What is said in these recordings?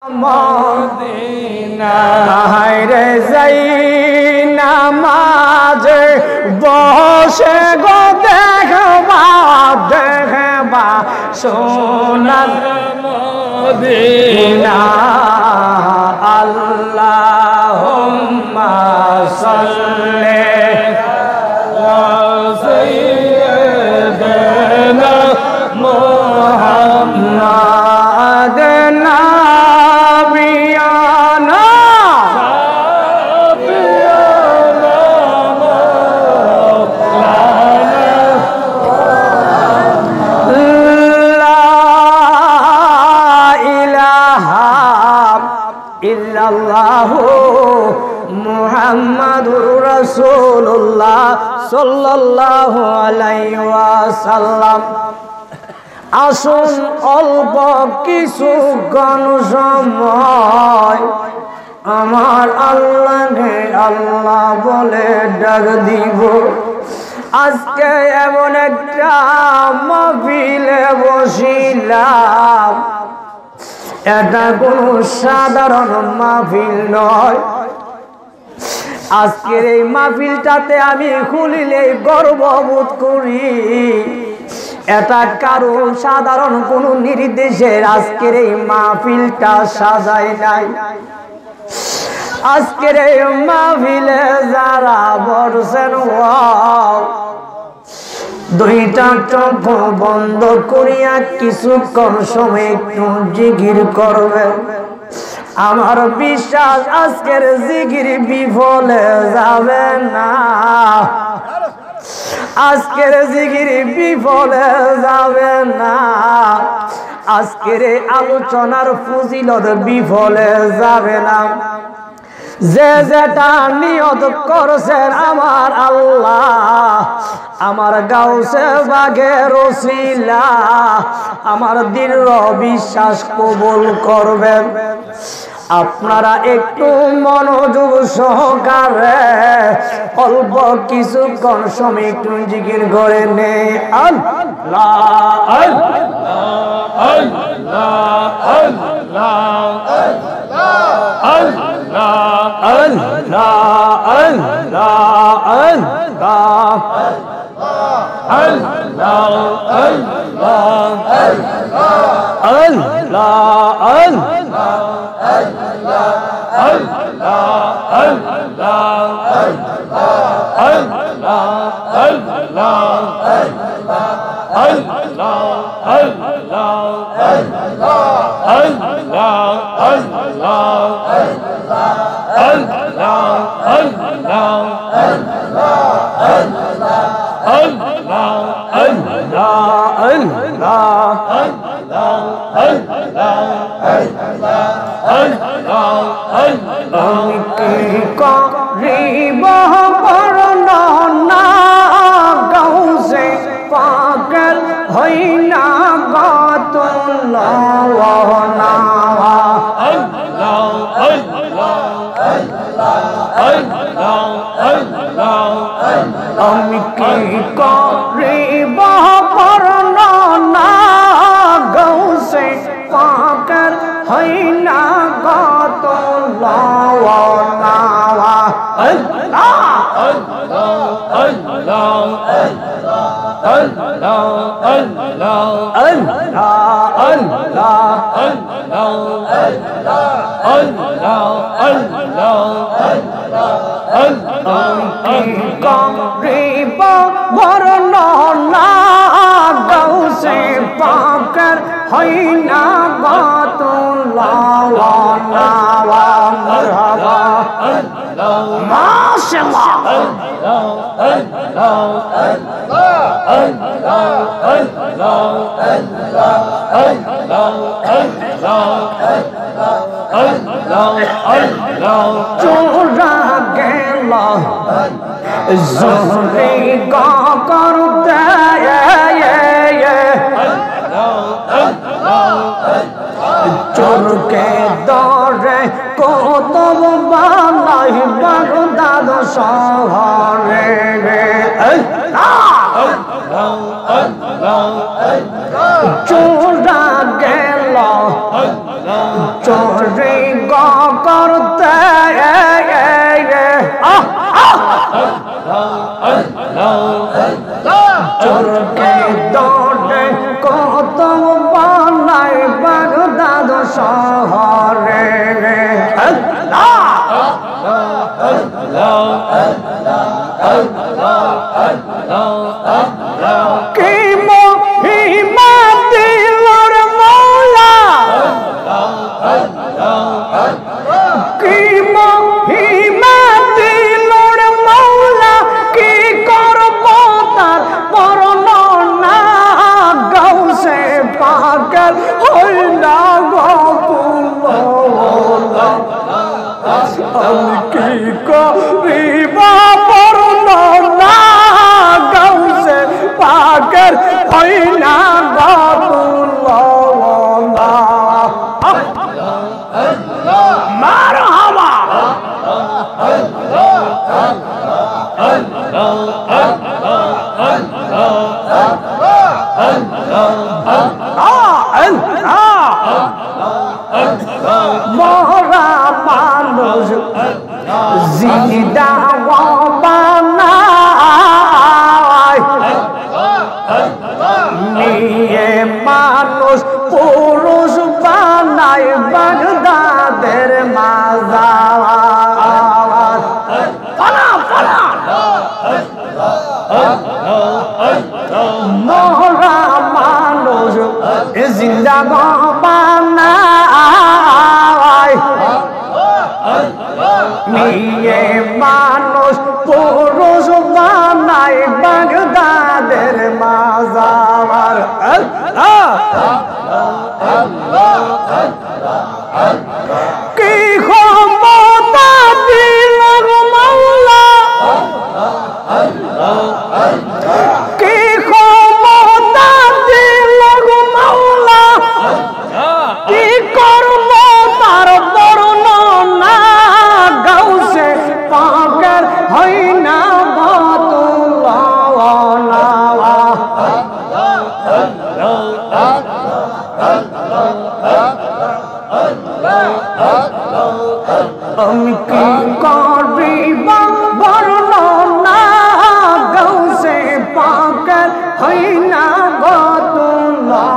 মদিনায় রে যাই নামাজে বসে গো দেখবা সোনার মদিনা আল্লাহুম্মা সাল্লি আলা সাইয়্যিদিনা মুহাম্মাদ মুহাম্মাদুর রাসূলুল্লাহ সাল্লাল্লাহু আলাইহি ওয়াসাল্লাম। আসুন অল্প কিছুক্ষণ সময় আমার আল্লাহকে আল্লাহ বলে ডাক দিব। আজকে এমন একটা মাহফিলে বসিলাম, এটা কোনো সাধারণ মাহফিল নয়। আজকের এই মাহফিলটাতে আমি খুলিলে গর্ববোধ করি। এটা কারো সাধারণ কোনো নির্দেশের আজকের এই মাহফিলটা সাজায় নাই। আজকের এই মাহফিলে যারা বসেন দুইটা চোখ বন্ধ করিয়া কিছুক্ষণ সময় একটু জিকির করবেন। আমার বিশ্বাস আজকের জিকির বিফলে যাবে না, আজকের জিকির বিফলে যাবে না, আজকের আলোচনার ফজিলত বিফলে যাবে না। যে যেটা নিয়ত করছেন আমার আল্লাহ, আমার গাউসে বাগের ওসিলা আমার দৃঢ় বিশ্বাস কবুল করবেন। আপনারা একটু মনোযোগ সহকারে অল্প কিছুক্ষণ সময় একটু জিকির করে নে আল্লাহ আল্লাহ আল্লাহ আল্লাহ আল্লাহ আল্লাহ আমি কি করিব বর্ণনা গৌসে পাকের হইনা গত লাওয়ানা আল্লাহ আল্লাহ আল্লাহ আল্লাহ আল্লাহ আল্লাহ আল্লাহ করিব বর্ণনা গৌসে পাকের হইনা গত লাওয়ানা মারহাবা মাশাআল্লাহ চোরা গেল জোরে গা করতে চোরকে দরে কত বানাই বাগদাদ শহরে চোরা গেল চোরে করতে চোরকে দৌড়ে কত বানায় বাগদাদ শহরে কি মহিমা দিলর মৌলা কি মহিমা দিলর মৌলা কি করব তার বর্ণনা গাউসে পাগল হইলা গপুলা আমি কি করিব বর্ণনা গাউসে পাগল হইলা গপুলা মারহাবা মরা মানুষ জিন্দা বানায় মেয়ে মানুষ পুরুষ বানায় বাগদাদের মাজার পালা পালা মরা মানুষ জিন্দা বানায় মেয়ে মানুষ পুরুষ বানায় বাগদাদের মাজার কি ক্ষমতা দিল মাওলা কি ক্ষমতা দিল মাওলা কি করব তার বর্ণনা গাউসে পাগল হয় না বাতুলা আমি কি করিব বর্ণনা গাউসে পাগল হয় না বাতুলা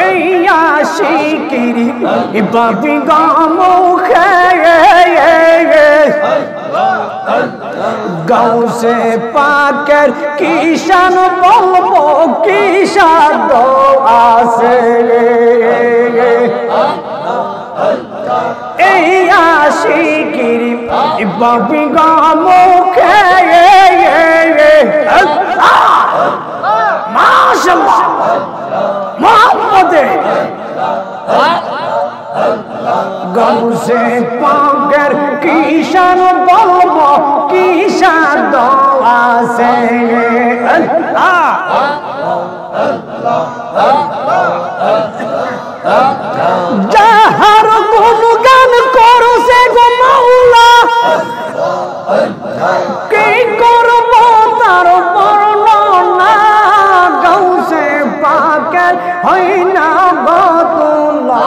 এই আশিকিরি বাবি গামুখে গাউসে পাকের কিষান বলবো কিষান আছে এই আশিকিরি বাবি গামুখে মাশাআল্লাহ মোহাম্মদে গাউসে পাকের কিষান বলবো কিষান আছে যাহার গুণগান করছে গো মাওলা কি করব তার বর্ণনা গাউসে পাকের হয় না বাতুলা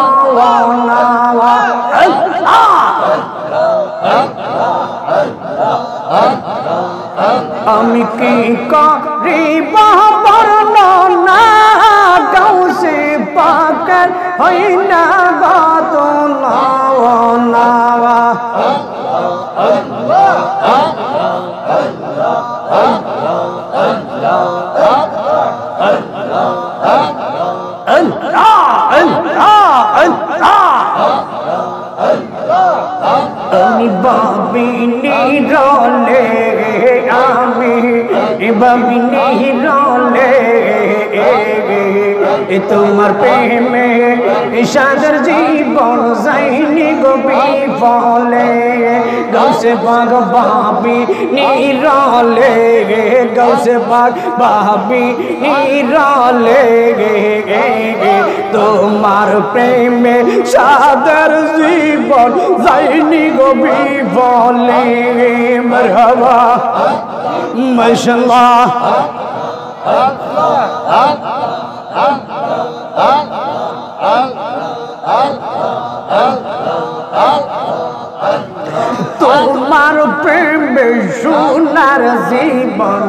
আমি কি করিব বর্ণনা গাউসে পাকের হয় না বাতুলা আমি বাবিনী রলে আমি বাবিনী রলে এ তোমার প্রেমে সাদের জীবন যায়নি গো বিফলে গৌসে পাক ভাবি নিরলে গৌসে পাক ভাবি নিরলে তোমার প্রেমে সাদের জীবন যায়নি গো বিফলে মারহাবা মাশাআল্লাহ তোমার প্রেমে সোনার জীবন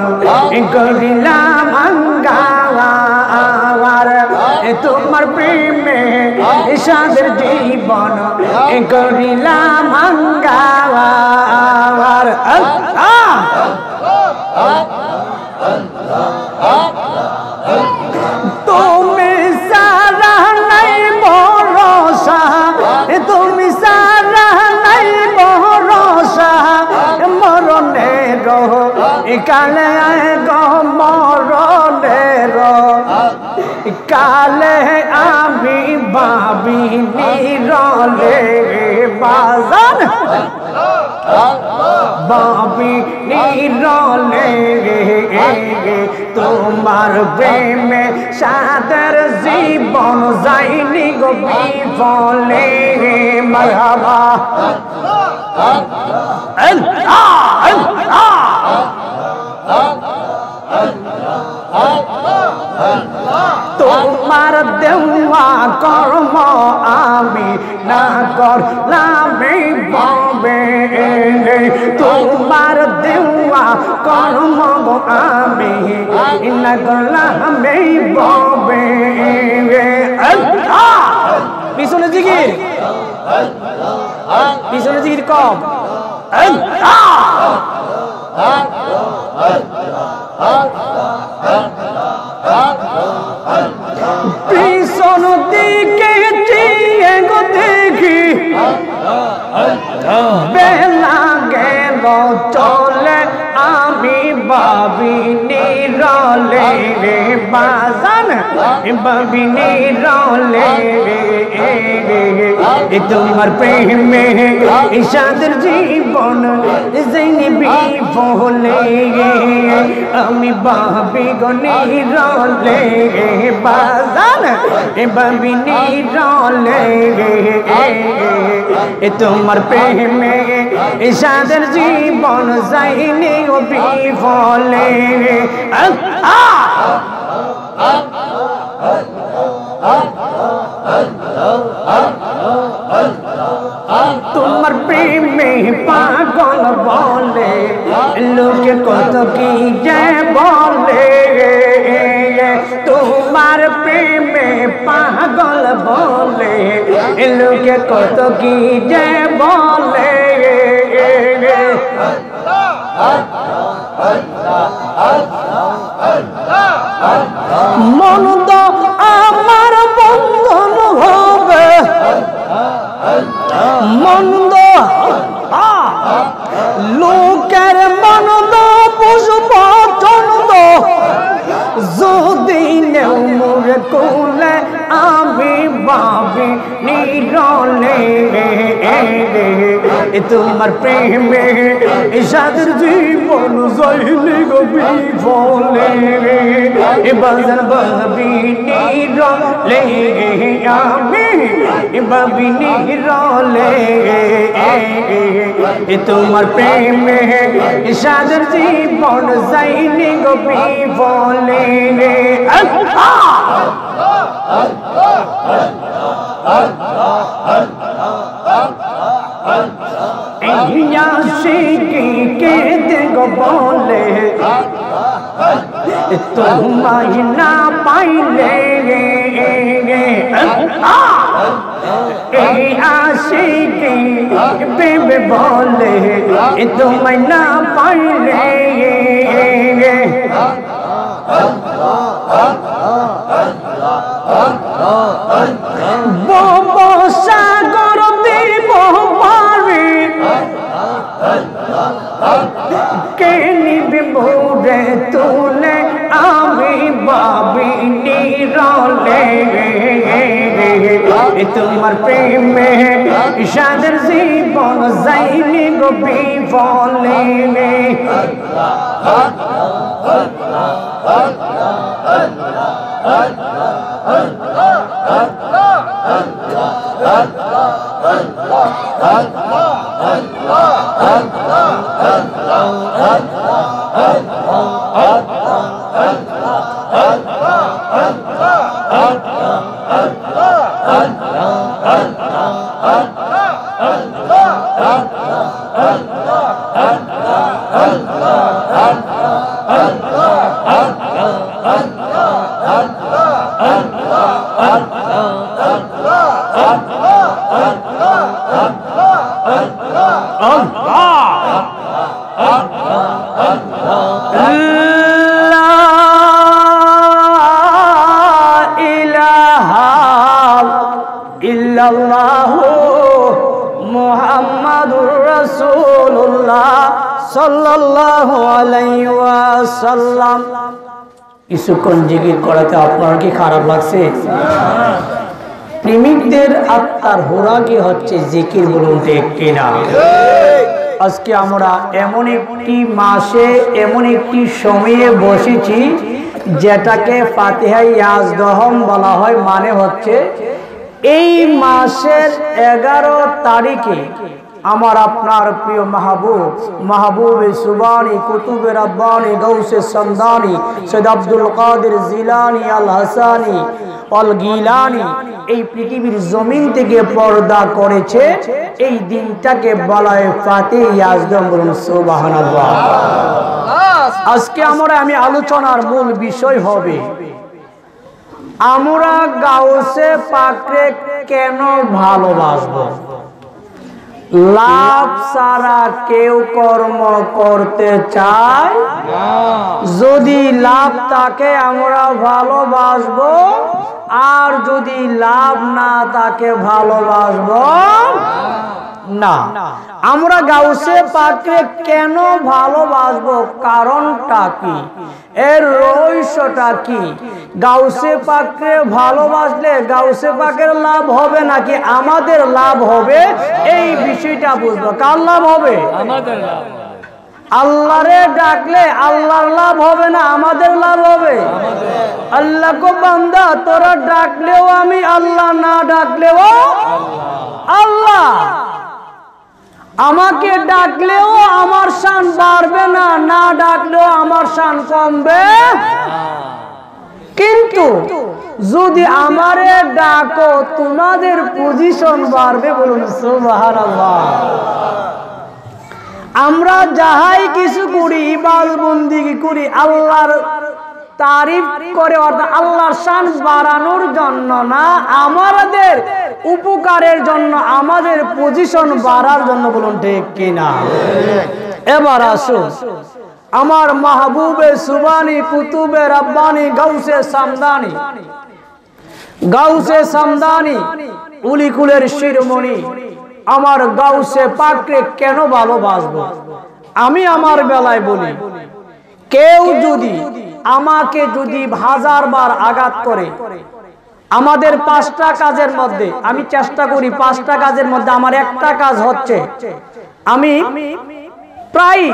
করিলাম অঙ্গার তোমার প্রেমে সাদের জীবন করিলাম অঙ্গার তুমি সারা নাই ভরসা তুমি সারা নাই ভরসা মরণের কালে গো মরণের কালে আমি ভাবি নিরলে বাজান ভাবি নিরলে তোমার প্রেমে সাদের জীবন যায়নি গো বিফলে মারহাবা তোমার দেওয়া কর্ম আমি না করলাম বাবে তোমার দেওয়া কর্ম আমি না করলাম বাবে পিছনে জিকির পিছনে জিকির কম পিছন দিকে গো দেখি বেলা গেল চলে আমি ভাবি নিরলে বাজান ভাবি নিরলে তোমার প্রেমে সাদের জীবন যায়নি বিফলে আমি ভাবি গো নিরলে বাজান ভাবি নিরলে তোমার প্রেমে সাদের জীবন যায়নি গো বিফলে তোমার প্রেমে পাগল বলে লোকে কত কি যে বলে তোমার প্রেমে পাগল বলে লোকে কত কি যে বলে মন তো আমার বন্ধন হবে মন্দ লোকের মন্দ পুষ্প চন্দ যদি নেও মোর কোলে আমি ভাবি নিরলে তোমার প্রেমে সাদের জীবন যায়নি গো বিফলে বাজান ভাবি নিরলে আমি ভাবি নিরলে তোমার প্রেমে সাদের জীবন যায়নি গো বিফলে কে দেখো বলে তোমায় না পাইলে এই আশিকি বেবে বলে তোমায় না পাইলে সাগর দেব পারি কে নিবে মোরে তুলে আমি ভাবি নিরলে তোমার প্রেমে সাদের জীবন যাইনি গো বিফলে মুহাম্মাদুর রাসূলুল্লাহ সাল্লাল্লাহু আলাইহি ওয়াসাল্লাম। কিছুক্ষণ জিকির করাতে আপনার কি খারাপ লাগছে? প্রেমিকদের আত্মার হোরাকি হচ্ছে জিকির, বলুন ঠিক কিনা? আজকে আমরা এমন একটি মাসে এমন একটি সময়ে বসেছি যেটাকে ফাতিহায়ে ইয়াজদহম বলা হয়। মানে হচ্ছে এই মাসের 11 তারিখে আমার আপনার প্রিয় মাহবুবে সুবানি কুতুবে রব্বানি গৌসে সমদানি সৈয়দ আব্দুল কাদের জিলানি আল হাসানি আল গিলানি এই পৃথিবীর জমিন থেকে পর্দা করেছে। এই দিনটাকে বলা হয় ফাতিহায়ে ইয়াজদহম, বলুন সুবহানাল্লাহ। আজকে আমি আলোচনার মূল বিষয় হবে আমরা গাউসে পাকরে কেন ভালোবাসবো। লাভ ছাড়া কেউ কর্ম করতে চায় না। যদি লাভ থাকে আমরা ভালোবাসবো, আর যদি লাভ না থাকে ভালোবাসবো না। আমরা গাউসে পাকরে কেন ভালোবাসবো, কারণটা কি, এর রহস্যটা কি? গাউসে পাকরে ভালোবাসলে গাউসে পাকের লাভ হবে নাকি আমাদের লাভ হবে, এই বিষয়টা বুঝবো। কার লাভ হবে? আমাদের লাভ। আল্লাহরে ডাকলে আল্লাহর লাভ হবে না আমাদের লাভ হবে? আল্লাহ কো বান্দা তোরা ডাকলেও আমি আল্লাহ, না ডাকলেও আল্লাহ। আমাকে ডাকলেও আমার শান বাড়বে না, না ডাকলেও আমার শান কমবে। কিন্তু যদি আমারে ডাকো তোমাদের পজিশন বাড়বে, বলুন সুবহানাল্লাহ। আমরা যাহাই কিছু করি, ইবাদত বন্দেগী করি আল্লাহর তারিফ করে, অর্থাৎ আল্লাহর শান বাড়ানোর জন্য না, আমাদের উপকারের জন্য, আমাদের পজিশন বাড়ার জন্য, বলুন ঠিক কিনা? এবার আসুন আমার মাহবুবে সুবানি কুতুবে রব্বানি গাউসে সামদানি উলিকুলের শিরোমণি আমার গাউসে পাকরে কেন ভালোবাসবো। আমি আমার বেলায় বলি, কেউ যদি আমাকে 1000 বার আঘাত করে, আমাদের 5টা কাজের মধ্যে আমি চেষ্টা করি 5টা কাজের মধ্যে আমার একটা কাজ হচ্ছে, আমি প্রায়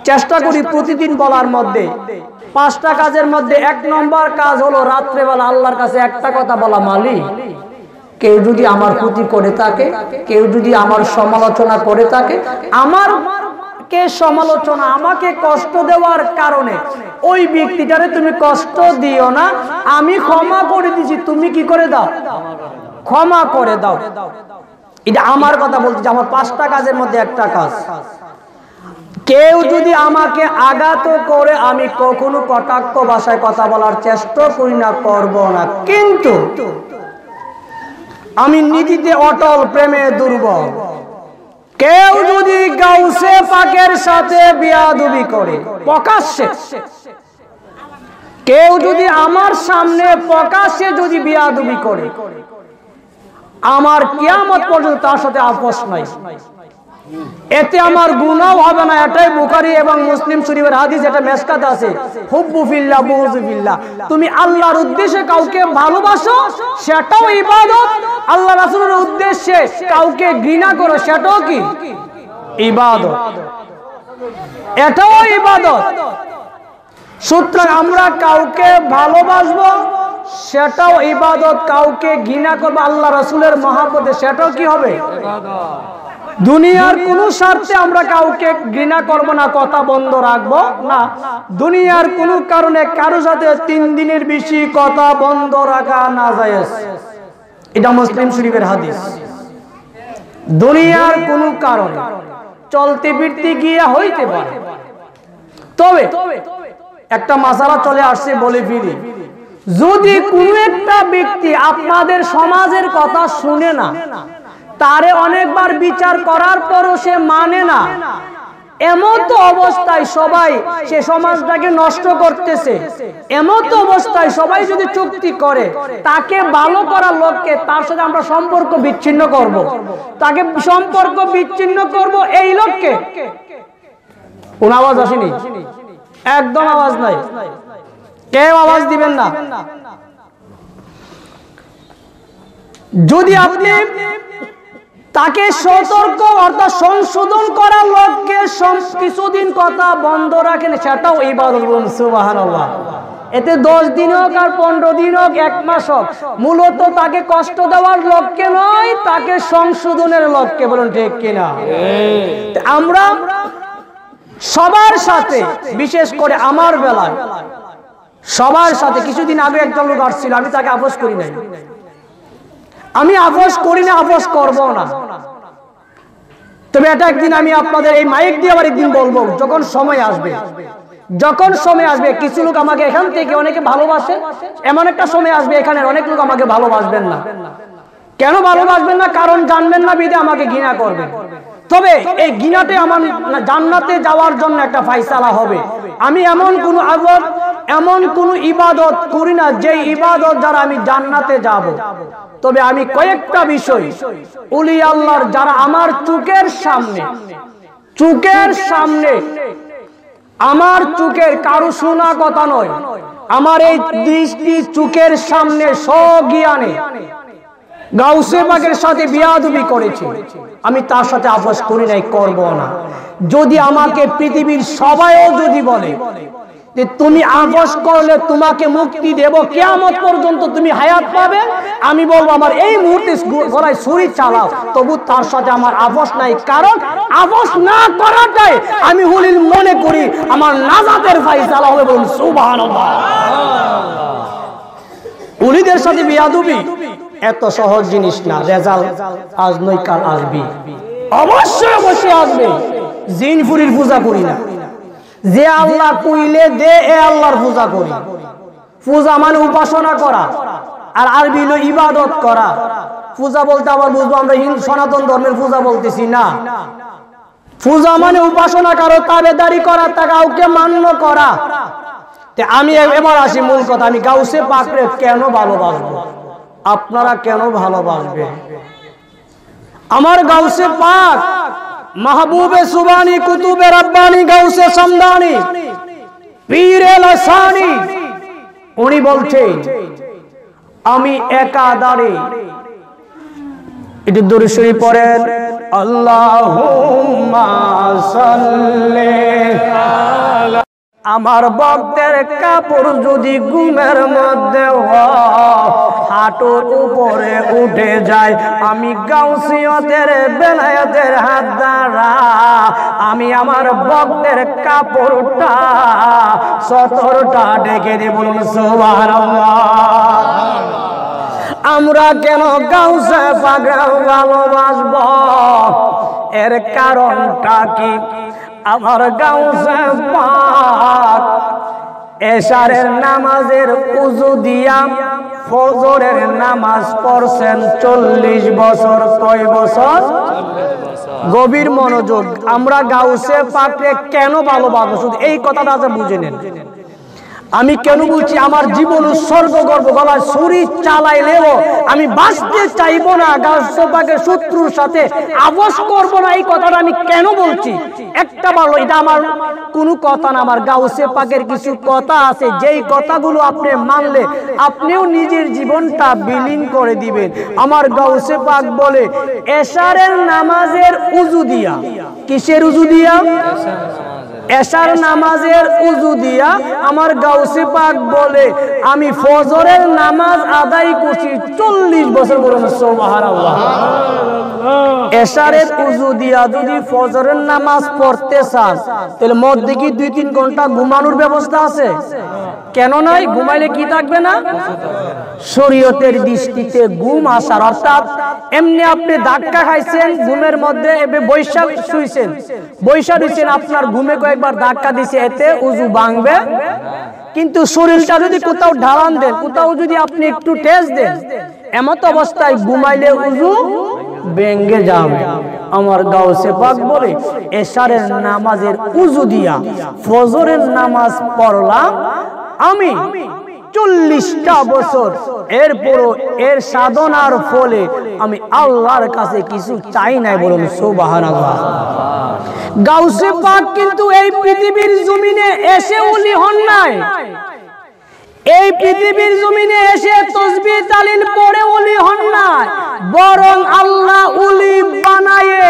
চেষ্টা করি প্রতিদিন বলার মধ্যে 5টা কাজের মধ্যে 1 নম্বর কাজ হলো রাত্রেবেলা আল্লাহর কাছে একটা কথা বলা, মালিক কেউ যদি আমার ক্ষতি করে থাকে, কেউ যদি আমার সমালোচনা করে থাকে, আমার কে সমালোচনা আমাকে কষ্ট দেওয়ার কারণে ওই ব্যক্তিটারে তুমি কষ্ট দিও না, আমি ক্ষমা করে দিছি, তুমি কি করে দাও, ক্ষমা করে দাও। এটা আমার কথা বলতে, আমার 5টা কাজের মধ্যে একটা কাজ। কেউ যদি আমাকে আঘাত করে আমি কখনো কটাক্ষ ভাষায় কথা বলার চেষ্টা করি না, করব না। কিন্তু আমি নীতিতে অটল, প্রেমে দুর্বল। কেউ যদি গাউসে পাকের সাথে বিয়াদবি করে প্রকাশ্যে, কেউ যদি আমার সামনে প্রকাশ্যে যদি বিয়াদবি করে, আমার কিয়ামত পর্যন্ত তার সাথে আপোষ নাই। এতে আমার গুনাহ হবে না। এটাই বুখারী এবং মুসলিম শরীফের হাদিস, এটা মেশকাত আছে। হুব্বু ফিল্লাহ বুগযু ফিল্লাহ, তুমি আল্লাহর উদ্দেশ্যে কাউকে ভালোবাসো সেটাও ইবাদত, আল্লাহ রাসূলের উদ্দেশ্যে কাউকে ঘৃণা করো সেটাও কি ইবাদত, এটাও ইবাদত। সুতরাং আমরা কাউকে ভালোবাসবো সেটাও ইবাদত, কাউকে ঘৃণা করবো আল্লাহ রাসূলের মহব্বতে সেটাও কি হবে ইবাদত। দুনিয়ার কোন স্বার্থে আমরা কাউকে ঘৃণা করব না, কথা বন্ধ রাখবো না। দুনিয়ার কোন কারণে কারো সাথে 3 দিনের বেশি কথা বন্ধ রাখা না জায়েজ, এটা মুসলিম শরীফের হাদিস। দুনিয়ার কোন কারণে চলতে ফিরতে গিয়ে হইতে পারে, তবে একটা মাসালা চলে আসছে বলে ফিরি, যদি কোন একটা ব্যক্তি আপনাদের সমাজের কথা শুনে না, তারে অনেকবার বিচার করার পরও সে মানে না, এমন তো অবস্থায় সবাই সে সমাজটাকে নষ্ট করতেছে, এমন তো অবস্থায় সবাই যদি চুক্তি করে তাকে ভালো করার লক্ষ্যে তার সাথে আমরা সম্পর্ক বিচ্ছিন্ন করব, তাকে সম্পর্ক বিচ্ছিন্ন করব এই লক্ষ্যে, কোন আওয়াজ আসেনি? একদম আওয়াজ নাই, কেউ আওয়াজ দিবেন না। যদি আপনি তাকে সতর্ক অর্থাৎ সংশোধন করার লক্ষ্যে কিছুদিন কথা বন্ধ রাখেন, সেটাও ইবাদত। বলুন সুবহানাল্লাহ। এতে 10 দিন হোক আর 15 দিন হোক, 1 মাস হোক, মূলত তাকে কষ্ট দেওয়ার লক্ষ্যে নয়, তাকে সংশোধনের লক্ষ্যে। বলুন ঠিক কিনা? আমরা সবার সাথে, বিশেষ করে আমার বেলায় সবার সাথে, কিছুদিন আগে একজন লোক আসছিল, আমি তাকে আপোষ করি নাই, আমি আপোষ করি না, আপোষ করবো না। তবে এটা একদিন আমি আপনাদের এই মাইক দিয়ে আবার একদিন বলবো, যখন সময় আসবে, যখন সময় আসবে। কিছু লোক আমাকে এখান থেকে অনেকে ভালোবাসে, এমন একটা সময় আসবে এখানে অনেক লোক আমাকে ভালোবাসবেন না। কেন ভালোবাসবেন না? কারণ জানবেন না বিধে আমাকে ঘৃণা করবেন। তবে এই ঘৃণাতে আমার জান্নাতে যাওয়ার জন্য একটা ফায়সালা হবে। আমি এমন কোন আবাদত, এমন কোন ইবাদত করি না যে ইবাদত যারা আমি জান্নাতে যাব। তবে আমি কয়েকটা বিষয় ওলি আল্লাহর যারা আমার চোখের সামনে, আমার চোখের কারো শোনা কথা নয়, আমার এই দৃষ্টি চোখের সামনে স্বজ্ঞানে গাউসে পাকের সাথে বিয়াদবি করেছে, আমি তার সাথে আপোষ করি নাই, করব না। যদি আমাকে পৃথিবীর সবাইও যদি বলে যে তুমি আপোষ করলে তোমাকে মুক্তি দেব, কিয়ামত পর্যন্ত তুমি হায়াত পাবে, আমি বলবো আমার এই মুহূর্তে গলায় ছুরি চালাও, তবু তার সাথে আমার আপোষ নাই। কারণ আপোষ না করাটাই আমি হুলিল মনে করি আমার নাজাতের ফায়সালা হবে। বলুন সুবহানাল্লাহ। উলিদের সাথে বিয়াদবি এত সহজ জিনিস না, রেজাল্ট আজ নয় কাল আসবে, অবশ্যই অবশ্যই আসবে। জিনফুরির পূজা করি না, যে আল্লাহ কইলে দে এ আল্লাহর পূজা করি। পূজা মানে উপাসনা করা, আর আরবি হলো ইবাদত করা। পূজা বলতে আবার বুঝবো আমরা হিন্দু সনাতন ধর্মের পূজা বলতেছি না। পূজা মানে উপাসনা করো, তাবেদারি করা, তা কাউকে মান্য করা। আমি এবার আসি মূল কথা, আমি গাউসে পাকরে কেন ভালোবাসবো, আপনারা কেন ভালোবাসবেন? আমার গাউসে পাক মাহবুবে সুবানি, কুতুবে রব্বানি, গাউসে সমদানি, পীরে লাসানি, উনি বলছেন আমি একাধারে, এটি দরুদ শরীফ পড়েন, আল্লাহুম্মা সাল্লি আলা। আমার ভক্তের কাপড় যদি ঘুমের মধ্যে হাঁটুর উপরে উঠে যায়, আমি গাউসিয়তের বেলায়েতের হাত দ্বারা আমি আমার ভক্তের কাপড়টা সতরটা ঢেকে দেব। বলুন সুবহানাল্লাহ। আমরা কেন গাউসে পাক ভালোবাসব? এর কারণটা কি? আমার গাউসে পাক এশারের নামাজের উযু দিয়া ফজরের নামাজ পড়ছেন 40 বছর। কয় বছর? গভীর মনোযোগ। আমরা গাউসে পাককে কেন ভালোবাসবো, শুধু এই কথাটা বুঝে নেন। আমি কেন বলছি আমার জীবন উৎসর্গ করব, গলায় ছুরি চালাইলেও আমি বাঁচতে চাইবো না, গাউসে পাকের শত্রুর সাথে আপোষ করব না, এই কথাটা আমি কেন বলছি? একটা বলো, এটা আমার কোনো কথা না, আমার গাউসে পাকের কিছু কথা আছে, যেই কথাগুলো আপনি মানলে আপনিও নিজের জীবনটা বিলীন করে দিবেন। আমার গাউসে পাক বলে এশারের নামাজের উজু দিয়া, কিসের উজু দিয়া? এশার নামাজের উজু দিয়া আমার গাউসে পাক বলে আমি ফজরের নামাজ আদায় করছি 40 বছর। বলুন সুবহানাল্লাহ। এশারের উজু দিয়া যদি ফজরের নামাজ পড়তে চান তাহলে মধ্যে কি 2-3 ঘন্টা ঘুমানোর ব্যবস্থা আছে? কেন নাই? ঘুমাইলে কি থাকবে না? শরীয়তের দৃষ্টিতে ঘুম আসার, অর্থাৎ এমনি আপনি ধাক্কা খাইছেন ঘুমের মধ্যে, বৈশা শুইছেন, বৈশা দিচ্ছেন, আপনার ঘুমে কয়েকবার ধাক্কা দিছে, এতে উজু ভাঙবে। কিন্তু শরীরটা যদি কোথাও ঢালান দেন, কোথাও যদি আপনি একটু টেস দেন, এমত অবস্থায় ঘুমাইলে উজু ভেঙে যাবে। আমার গাউসে পাক বলে এশারের নামাজের উজু দিয়া ফজরের নামাজ পড়লাম আমি 40টা বছর, এরপরও এর সাধনার ফলে আমি আল্লাহর কাছে কিছু চাই নাই। বলুন সুবহানাল্লাহ। গাউসে পাক কিন্তু এই পৃথিবীর জমিনে এসে ওলি হন নাই, এই পৃথিবীর জমিনে এসে তাসবিহ তালিল পড়ে ওলি হন নাই, বরং আল্লাহ ওলি বানায়ে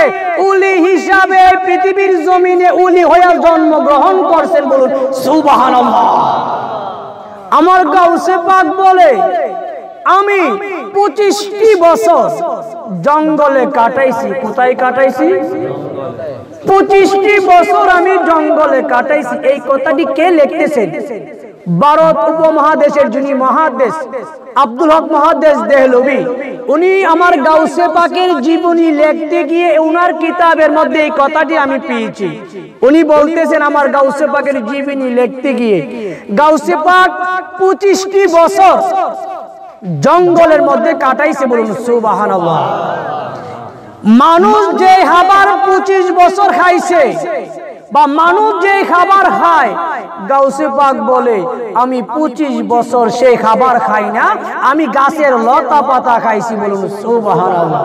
ওলি হিসাবে পৃথিবীর জমিনে ওলি হয়ে জন্মগ্রহণ করছেন। বলুন সুবহানাল্লাহ। আমার গাউসে পাক বলে আমি 25টি বছর জঙ্গলে কাটাইছি। কোথায় কাটাইছি? 25টি বছর আমি জঙ্গলে কাটাইছি। এই কথাটি কে লিখতেছেন? ভারত উপমহাদেশের যিনি মহাদেশ আব্দুল হক মহাদেশ দেহলভী, উনি আমার গাউসে পাকের জীবনী লিখতে গিয়ে ওনার কিতাবের মধ্যে এই কথাটি আমি পেয়েছি। উনি বলতেছেন আমার গাউসে পাকের জীবনী লিখতে গিয়ে গাউসে পাক 25টি বছর জঙ্গলের মধ্যে কাটাইছে। বলুন সুবহানাল্লাহ। মানুষ যে খাবার 25 বছর খাইছে বা মানুষ যে খাবার খায়, গাউসে পাক বলে আমি 25 বছর সেই খাবার খাই না, আমি গাছের লতা পাতা খাইছি। বলুন সুবহানাল্লাহ।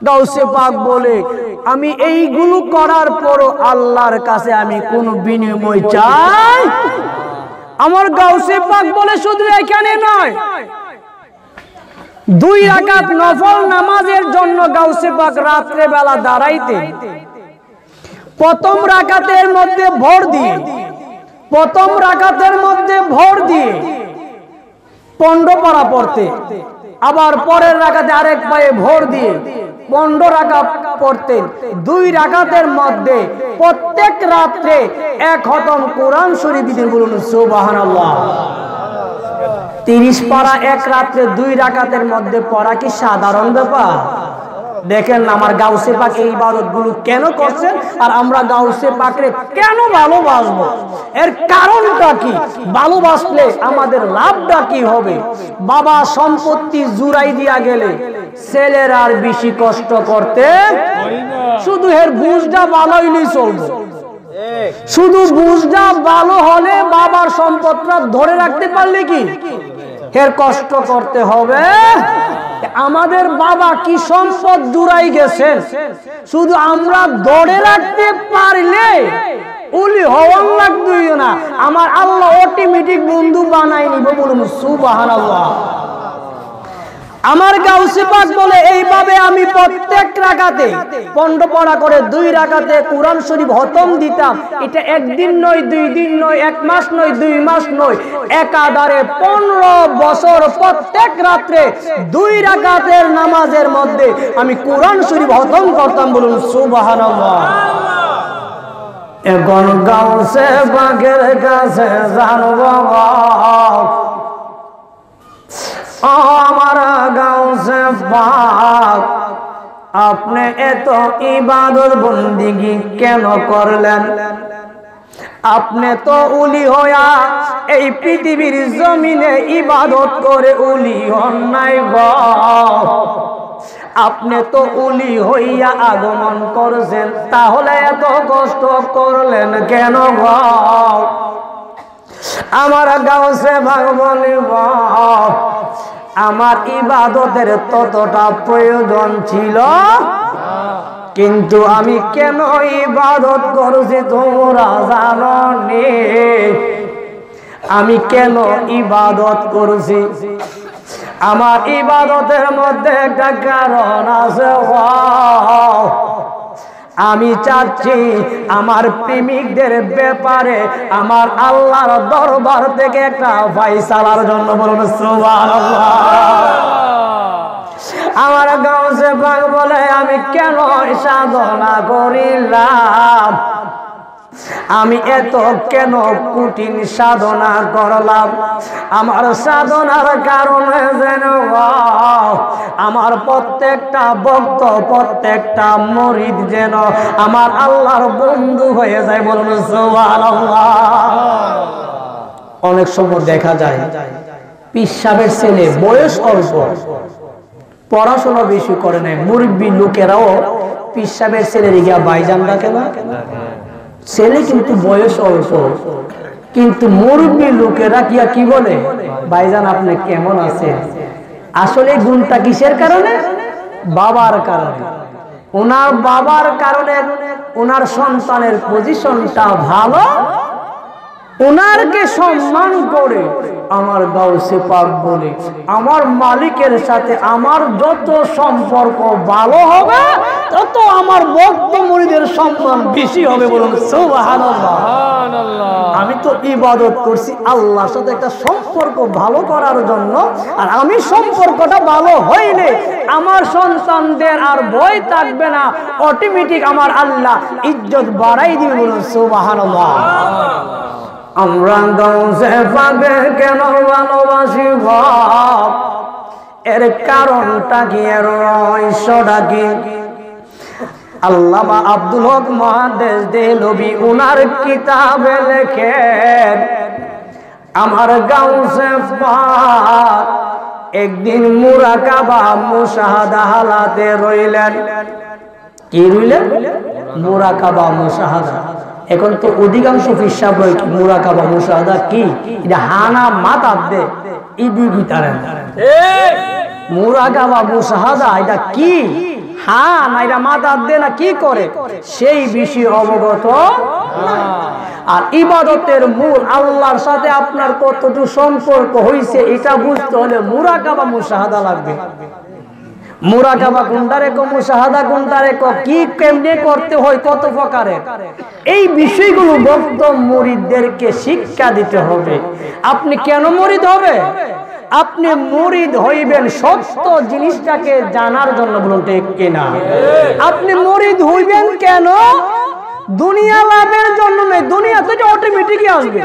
গাউসে পাক বলে আমি এইগুলো করার পরও আল্লাহর কাছে আমি কোনো বিনিময় চাই। আমার গাউসে পাক বলে শুধু এখানে নয়, 2 রাকাত নফল নামাজের জন্য গাউসে পাক রাত্রে বেলা দাঁড়াইতে, প্রথম রাকাতের মধ্যে ভর দিয়ে, প্রথম রাকাতের মধ্যে ভর দিয়ে 15 পারা পড়তে, আবার পরের রাকাতে আরেক পায়ে ভর দিয়ে 15 রাকাত পড়তেন। 2 রাকাতের মধ্যে প্রত্যেক রাত্রে 1 খতম কোরআন শরীফ দিতেন। বলুন সুবহানাল্লাহ। 30 পারা এক রাত্রে 2 রাকাতের মধ্যে পড়া কি সাধারণ ব্যাপার? দেখেন আমার গাউসে পাক এই ইবাদতগুলো কেন করছেন, আর আমরা গাউসে পাকরে কেন ভালোবাসবো, এর কারণটা কি? ভালোবাসলে আমাদের লাভটা কি হবে? বাবা সম্পত্তি জুড়াই দিয়া গেলে ছেলের আর বেশি কষ্ট করতে, শুধু এর বুঝটা ভালো হইলেই চলবে। শুধু বুঝটা ভালো হলে বাবার সম্পদটা ধরে রাখতে পারলে কি এর কষ্ট করতে হবে? আমাদের বাবা কি সম্পদ জুড়াই গেছেন, শুধু আমরা ধরে রাখতে পারলে উলি হওয়ার লাগবে না, আমার আল্লাহ অটোমেটিক বন্ধু বানাই নিব। বলুন সুবহানাল্লাহ। আমার গাউসে পাক বলে এইভাবে আমি প্রত্যেক রাকাতে 15 পড়া করে 2 রাকাতে কোরআন শরীফ খতম দিতাম। এটা একদিন নয়, 2 দিন নয়, 1 মাস নয়, 2 মাস নয়, একাধারে 15 বছর প্রত্যেক রাত্রে 2 রাকাতের নামাজের মধ্যে আমি কোরআন শরীফ খতম করতাম। বলুন সুবহানাল্লাহ। এখন গাউসে পাকের কাছে জানবো আমার গাউসে পাক আপনি এত ইবাদত বন্দেগী কেন করলেন? আপনি তো উলি হইয়া এই পৃথিবীর জমিনে ইবাদত করে উলি হন নাই গো, আপনি তো উলি হইয়া আগমন করছেন, তাহলে এত কষ্ট করলেন কেন গো? আমার গাউসে ভাগবনে আমার ইবাদতের ততটা প্রয়োজন ছিল, কিন্তু আমি কেন ইবাদত করছি তোমরা জানো নি? আমি কেন ইবাদত করছি? আমার ইবাদতের মধ্যে একটা কারণ আছে। আমি চাচ্ছি আমার প্রেমিকদের ব্যাপারে আমার আল্লাহর দরবার থেকে একটা ফয়সালার জন্য। বলুন সুবহানাল্লাহ। আমার গাউসে পাক বলে আমি কেন সাধনা করিলাম, আমি এত কেন কঠিন সাধনা করলাম? আমার সাধনার কারণে যেন আমার প্রত্যেকটা ভক্ত, প্রত্যেকটা মুরিদ যেন আমার আল্লাহর বন্ধু হয়ে যায়। বলুন সুবহানাল্লাহ। অনেক সময় দেখা যায় পীর সাহেবের ছেলে বয়স অল্প, পড়াশোনা বেশি করে নাই, মুরব্বী লোকেরাও পীর সাহেবের ছেলের গিয়া ভাইজান ডাকে না? ছেলে কিন্তু বয়স অল্প, কিন্তু মুরব্বী লোকেরা গিয়া কি বলে? ভাইজান আপনি কেমন আছেন? আসলে গুণটা কিসের কারণে? বাবার কারণে। ওনার বাবার কারণে ওনার সন্তানের পজিশনটা ভালো, ওনারকে সম্মান করে আমার গাউসে পাক বলে আমার মালিকের সাথে আমার যত সম্পর্ক ভালো হবে তত আমার ভক্ত মুরিদের সম্মান বেশি হবে। বলুন সুবহানাল্লাহ। আমি তো ইবাদত করছি আল্লাহর সাথে একটা সম্পর্ক ভালো করার জন্য, আর আমি সম্পর্কটা ভালো হইলে আমার সন্তানদের আর ভয় থাকবে না, অটোমেটিক আমার আল্লাহ ইজ্জত বাড়াই দিবে। বলুন সুবহানাল্লাহ। আমরা গাউসে পাকে কেন ভালোবাসি বাপ, এর কারণটা কি, এর রহস্যটা কি? আল্লামা আব্দুল হক মুহাদ্দিস দেহলভী উনার কিতাবে লেখেন, আমার গাউসে পাক একদিন মুরাকাবা মুশাহাদা হালাতে রইলেন। কি রইলেন? মুরাকাবা মুশাহাদা। এখন তো অধিকাংশ ফিসাব মুরাকাবা মুশাহাদা কি, এটা হানা মাথা দে ইদি ভিতরে মুরাকাবা মুশাহাদা এটা কি, হ্যাঁ না এটা মাথা দে না কি করে সেই বিষয়ে অবগত। আর ইবাদতের মূল আল্লাহর সাথে আপনার কতটুকু সম্পর্ক হইছে এটা বুঝতে হলে মুরাকাবা মুশাহাদা লাগবে। মুরাকাবা কোনটারে কো, মুশাহাদা কোনটারে কো, কি কেমনে করতে হয়, কত প্রকারের, এই বিষয়গুলো ভক্ত মুরিদদেরকে শিক্ষা দিতে হবে। আপনি কেন মুরিদ হবে? আপনি মুরিদ হইবেন সত্য জিনিসটাকে জানার জন্য। বলুন ঠিক কিনা? আপনি মুরিদ হইবেন কেন? দুনিয়া লাভের জন্য নয়, দুনিয়া তো অটোমেটিকই আসবে।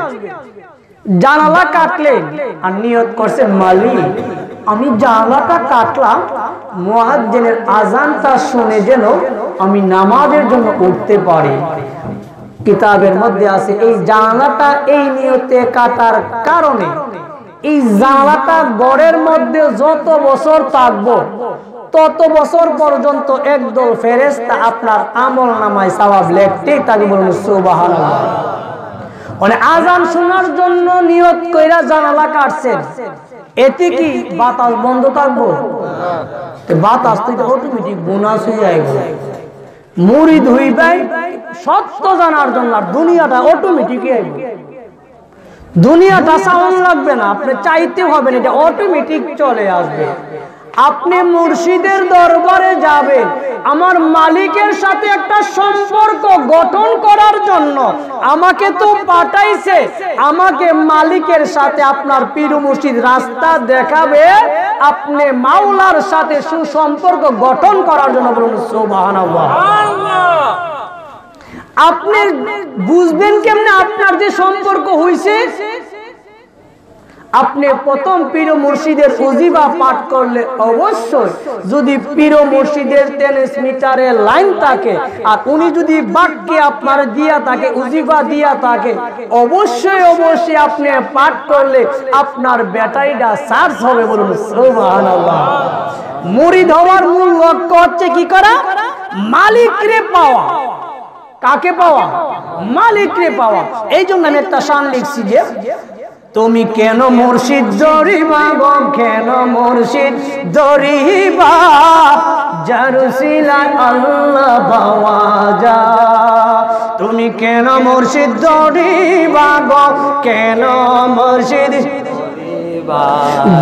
জানালা কাটলেন আর নিয়ত করছেন মালিক আমি জানালাটা কাটলাম মুয়াজ্জিনের আজানটা শুনে যেন আমি নামাজের জন্য উঠতে পারি। কিতাবের মধ্যে আছে এই জানালাটা এই নিয়তে কাটার কারণে এই জানালাটা ঘরের মধ্যে যত বছর থাকবো তত বছর পর্যন্ত একদল ফেরেশতা আপনার আমলনামায় সওয়াব লিখতেই থাকবে। বলুন সুবহানাল্লাহ। মানে আজান শোনার জন্য নিয়ত কইরা জানালা কাটছেন, এতে কি বাতাস বন্ধ থাকবো? বাতাস তো অটোমেটিক বোনাস হয়ে যাইব। মুরিদ হইবেন সত্য জানার জন্য, দুনিয়াটা অটোমেটিক আইব। দুনিয়াটা চালান লাগবে না, আপনি চাইতে হবে না, এটা অটোমেটিক চলে আসবে। আপনি মুর্শিদের দরবারে যাবেন আমার মালিকের সাথে একটা সম্পর্ক গঠন করার জন্য। আমাকে তো পাঠাইছে, আমাকে মালিকের সাথে আপনার পীর মুর্শিদ রাস্তা দেখাবে আপনি মাওলার সাথে সুসম্পর্ক গঠন করার জন্য। বলুন সুবহানাল্লাহ। আপনি বুঝবেন কেমনে আপনার যে সম্পর্ক হইছে? আপনি প্রথম পীর মুর্শিদের উজিবা পাঠ করলে অবশ্যই যদি পীর মুর্শিদের 30 মিটারে লাইন থাকে আর উনি যদি বাক্যে আপনার দিয়া থাকে, উজিবা দিয়া থাকে, অবশ্যই অবশ্যই আপনি পাঠ করলে আপনার ব্যাটারিটা চার্জ হবে। বলুন সুবহানাল্লাহ। মুরিদ হওয়ার মূল লক্ষ্য হচ্ছে কি করা? মালিকরে পাওয়া। কাকে পাওয়া? মালিকরে পাওয়া। এই জন্য আমি একটা শান লিখছি যে তুমি কেন মুর্শিদ ধরিবা গো, কেন মুর্শিদ ধরিবা, যার উসিলায় আল্লাহ পাওয়া যায়। তুমি কেন মুর্শিদ ধরিবা গো, কেন মুর্শিদ ধরিবা,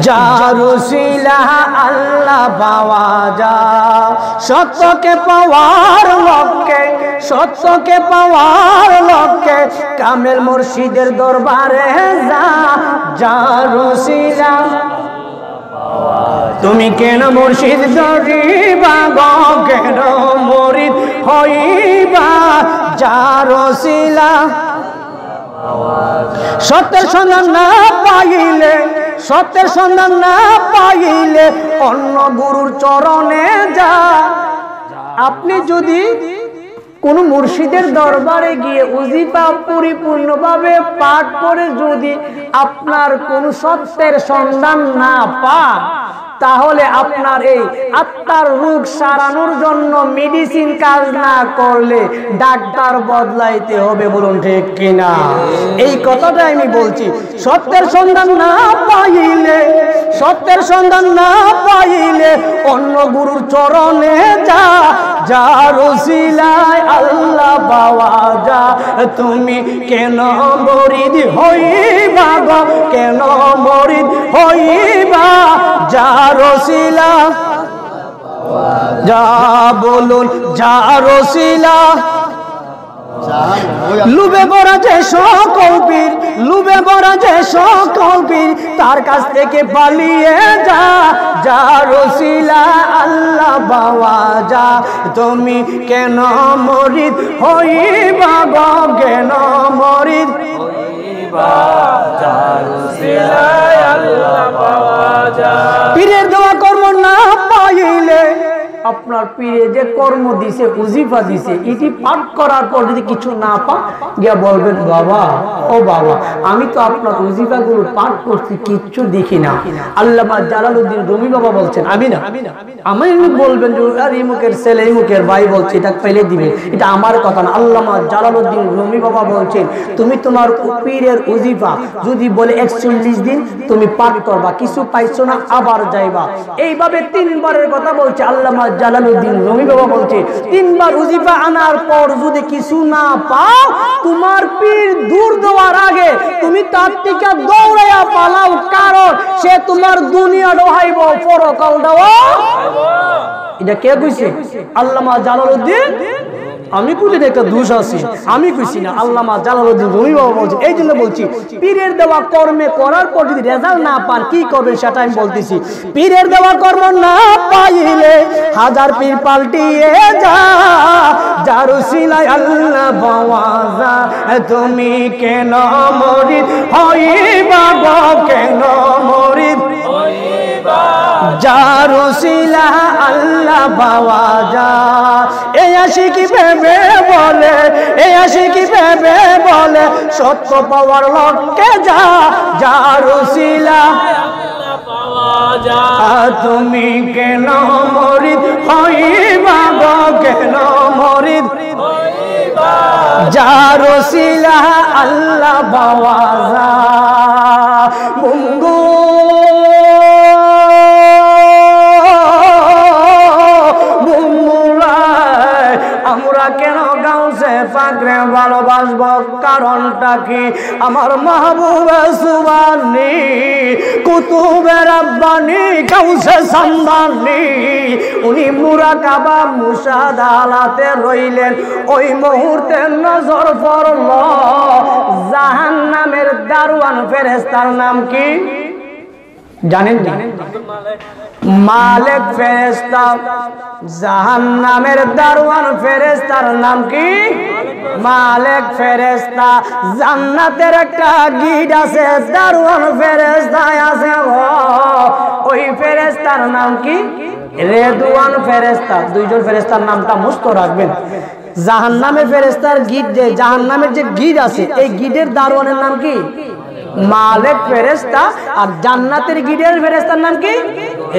যার উসিলায় আল্লাহ পাওয়া যায়। সত্যকে পাওয়ার লক্ষ্যে, সত্যকে পাওয়ার লক্ষ্যে কামেল মুর্শিদের দরবারে যা, যার উসিলায়। তুমি কেন মুর্শিদ ধরিবা গো, কেন মুরিদ হইবা, যার উসিলায়। সত্যের সন্ধান না পাইলে, সত্যের সন্ধান না পাইলে অন্য গুরুর চরণে যা। আপনি যদি কোন মুর্শিদের দরবারে গিয়ে ওজিফা পরিপূর্ণভাবে পাঠ করে যদি আপনার কোন সত্যের সন্ধান না পান, তাহলে আপনার এই আত্মার রোগ সারানোর জন্য মেডিসিন কাজ না করলে ডাক্তার বদলাইতে হবে। বলুন ঠিক কিনা? এই কথাটা আমি বলছি। সত্যের সন্ধান না পাইলে, সত্যের সন্ধান না পাইলে অন্য গুরুর চরণে যা, যার উসিলায় আল্লাহ পাওয়া যায়। তুমি কেন মুরিদ হইবা গো, কেন মুরিদ হইবা, যার উসিলায়। যা বলুন যার উসিলায়। লুবে ভরা যে সকল পীর, লুবে ভরা যে সকল পীর তার কাছ থেকে পালিয়ে যা, যার উসিলায় আল্লাহ পাওয়া যায়। তুমি কেন মুরিদ হইবা গো, কেন মুরিদ হইবা, যার উসিলায় আল্লাহ পাওয়া যায়। পীরের দোয়া কর্ম না পাইলে, আপনার পীরে যে কর্ম দিছে, ওজিফা দিছে, এটি পাঠ করার পর যদি কিছু না পান, গিয়া বলবেন বাবা, ও বাবা, আমি তো আপনার ওজিফাগুলো পাঠ করছি, কিচ্ছু দেখি না। আল্লামা জালালউদ্দিন রুমি বাবা বলছেন, আমি না, আমি বলবেন যে আর ইমুকের ছেলে, ইমুকের ভাই বলছে, এটা ফেলে দিবেন, এটা আমার কথা না। আল্লামা জালালউদ্দিন রুমি বাবা বলছেন, তুমি তোমার পীরের ওজিফা যদি বলে 41 দিন তুমি পাঠ করবা, কিছু পাইছো না আবার যাইবা, এইভাবে 3 বারের কথা বলছে আল্লামা জালালউদ্দিন রুমি বাবা বলছে। 3 বার ওজিফা আনার পর যদি কিছু না পাও, তোমার পীর দূর দেওয়ার আগে তুমি তার থেকে দৌড়াইয়া পালাও, কারণ সে তোমার দুনিয়া ডোহাইব, পরকাল দেওয়া। এটা কে কইছে? আল্লামা জালালউদ্দিন। আমি কইলে একটা দোষ আছে, আমি কইছি না, আল্লামা জালালউদ্দিন রুমি বাবা বলছে। এই জন্য বলছি, পীরের দেওয়া কর্মে করার পর যদি রেজাল্ট না পান, কি করবেন সেটা আমি বলতেছি। পীরের দেওয়া কর্ম না পাইলে হাজার পীর পাল্টিয়ে যা, যার উসিলায় আল্লাহ পাওয়া যায়। তুমি কেন মুরিদ হইবা গো, কেন মুরিদ হইবা, যার উসিলায় আল্লাহ পাওয়া যায়। এই আশিকি ভেবে বলে, এই আশিকি ভেবে বলে সত্য পাওয়ার লক্ষ্যে যা, যার উসিলায় আল্লাহ পাওয়া যায়। তুমি কেন মুরিদ হইবা গো, কেন মুরিদ হইবা, যার উসিলায় আল্লাহ পাওয়া যায়। বন্ধু আমরা কেন গাউসে পাকরে ভালোবাসব, কারণটা কি? আমার মাহবুবে সুবহানি, কুতুবে রাব্বানি, গাউসে সামদানি, উনি মুরাকাবা মুশাহাদাতে রইলেন। ওই মুহূর্তে নজর পড়ল জাহান্নামের দারওয়ান ফেরেশতার নাম কি জানেন? মালিক ফেরেশতা। জাহান্নামের দারওয়ান ফেরেশতার নাম কি? মালিক ফেরেশতা। জান্নাতের একটা গিট আছে, দারওয়ান ফেরেশতা আছে, ওই ফেরেশতার নাম কি? রেদওয়ান ফেরেশতা। 2 জন ফেরেশতার নামটা মুস্ত রাখবেন। জাহান্নামের ফেরেশতার গিট, যে জাহান্নামের যে গিট আছে, এই গিটের দারওয়ানের নাম কি? মালিক ফেরেশতা। আর জান্নাতের গিটের ফেরেশতার নাম কি?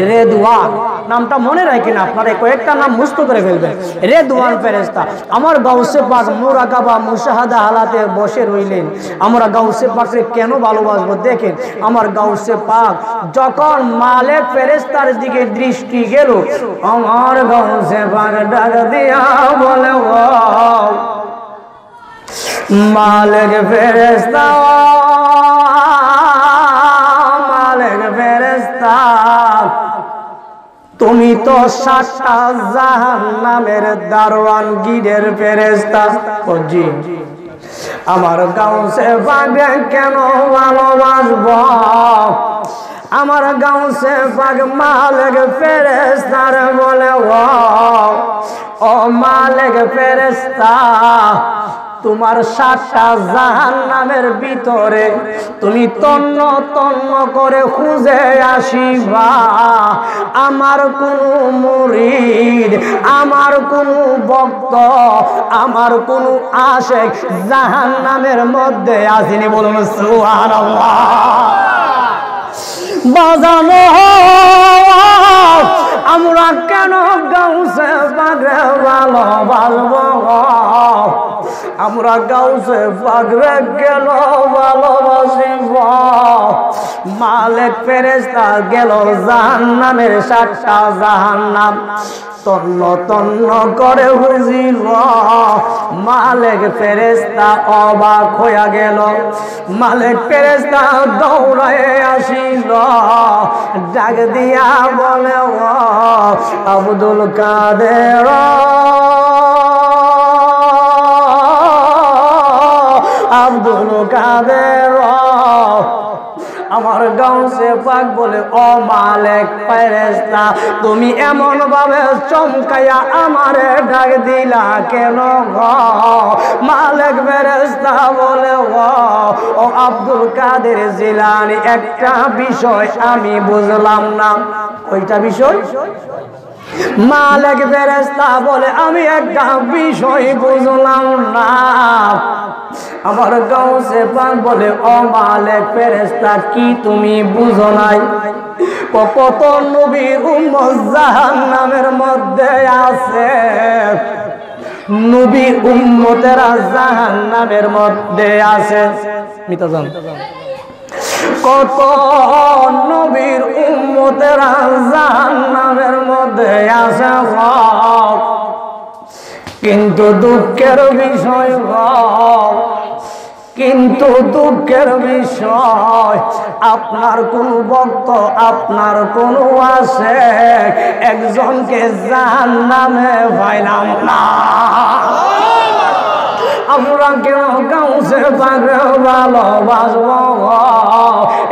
রেদওয়ান। নামটা মনে রাখেন, আপনারা কয়েকটা নাম মুস্ত করে ফেলবেন। রেদওয়ান ফেরেশতা আমার গাউসে পাক মুরাকাবা মুশাহাদা হালাতে বসে রইলেন। আমরা গাউসে পাককে কেন ভালোবাসবো? দেখেন আমার গাউসে পাক যখন মালিক ফেরেশতার দিকে দৃষ্টি গেল, আমার গাউসে পাক ডাক দিয়া বলে, ও মালিক ফেরেশতা, মালিক ফেরেশতা, তুমি তো 7টা জাহান্নামের দারওয়ান গিডের ফেরেশতা। জি, আমার গাউসে পাকে কেন ভালোবাসবো? আমার গাউসে পাক মালিক ফেরেশতার বলে, ও মালিক ফেরেশতা, তোমার 7টা জাহান্নামের ভিতরে তুমি তন্ন তন্ন করে খুঁজে আসিবা। আমার কোন মুরিদ, আমার কোন ভক্ত, আমার কোন আশিক জাহান্নামের মধ্যে আসেনি। বলুন সুবহানাল্লাহ। বাজানো আমরা কেন গাউসে পাকে ভালোবাসবো? আমরা গাউসে পাকে কেন ভালোবাসিব? মালিক ফেরেশতা গেল জাহান্নামের 7টা জাহান্নাম তন্ন তন্ন করে বুঝিল। মালিক ফেরেশতা অবাক হইয়া গেল। মালিক ফেরেশতা দৌড়ায় আসিল, ডাক দিয়া বলে, ও আব্দুল কাদের, আব্দুল কাদের। আমার গাউসে পাক বলে, ও মালিক ফেরেশতা, তুমি এমন ভাবে চমকাইয়া আমারে ডাক দিলা কেন গো? মালিক ফেরেশতা বলে, ও আব্দুল কাদের জিলানী, একটা বিষয় আমি বুঝলাম না। ওইটা বিষয়? মালিক ফেরেশতা বলে, আমি একটা বিষয় বুঝলাম না। আমার গাউসে পাক বলে, ও মালিক ফেরেশতা, কি তুমি বুঝো নাই? কত নবীর উম্মত জাহান্নামের মধ্যে আছে, নবীর উম্মতেরা জাহান্নামের মধ্যে আছে। মিতাজান, কত নবীর উম্মতেরা জাহান্নামের মধ্যে আছে। কিন্তু দুঃখের বিষয়, কিন্তু দুঃখের বিষয়, আপনার কোন ভক্ত, আপনার কোন আশিক একজনকে জাহান্নামে পাইলাম না। আমরা কেন গাউসে পাকে ভালোবাসবো?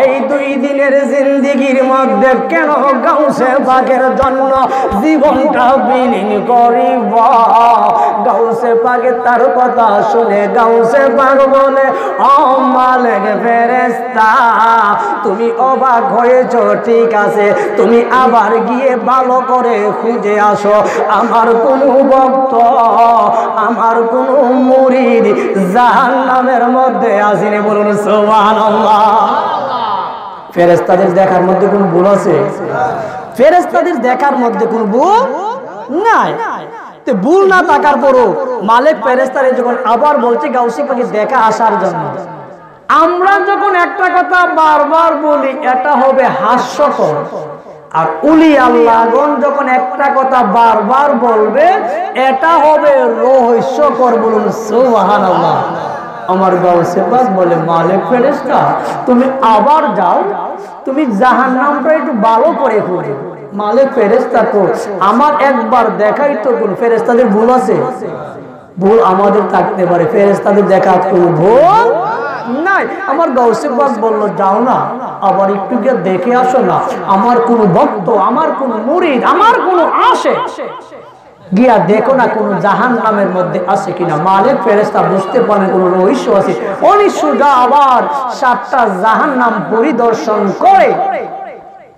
এই 2 দিনের জিন্দেগির মধ্যে কেন গাউসে পাকের জন্য জীবনটা বিলীন করিব? গাউসে পাকে তার কথা শুনে গাউসে পাক বলে, ও মালিক ফেরেশতা, তুমি অবাক হয়েছো, ঠিক আছে, তুমি আবার গিয়ে ভালো করে খুঁজে আসো। আমার কোন ভক্ত, আমার কোন মুরিদ জাহান্নামের মধ্যে আসেনি। বলুন সুবহানাল্লাহ। ফেরেশতাদের দেখার মধ্যে কোন ভুল আছে? ফেরেশতাদের দেখার মধ্যে কোন ভুল নাই। তো ভুল না থাকার পরও মালিক ফেরেশতারে যখন আবার বলছে গাউসে পাকে দেখা আসার জন্য, আমরা যখন একটা কথা বারবার বলি এটা হবে হাস্যকর, আর উলি আল্লাহগণ যখন একটা কথা বারবার বলবে এটা হবে রহস্যকর। বলুন সুবহানাল্লাহ। আমার গাউসে পাক বলে, মালিক ফেরেশতা, তুমি আবার যাও, তুমি জাহান্নামটা একটু ভালো করে খুঁজো। মালিক ফেরেশতা, তো আমার একবার দেখাই তো কোন ফেরেশতাদের ভুল আছে? ভুল আমাদের থাকতে পারে, ফেরেশতাদের দেখা কোনো ভুল নাই। আমার গাউসে পাক বলল, যাও না, আবার একটু গিয়ে দেখে আসো না, আমার কোন ভক্ত, আমার কোন মুরিদ, আমার কোন আশিক গিয়া দেখো না কোন জাহান্নামের মধ্যে আছে কিনা। মালিক ফেরেশতা বুঝতে পারেন কোন রহস্য আছে। অনিশ্চয়তা আবার 7টা জাহান্নাম পরিদর্শন করে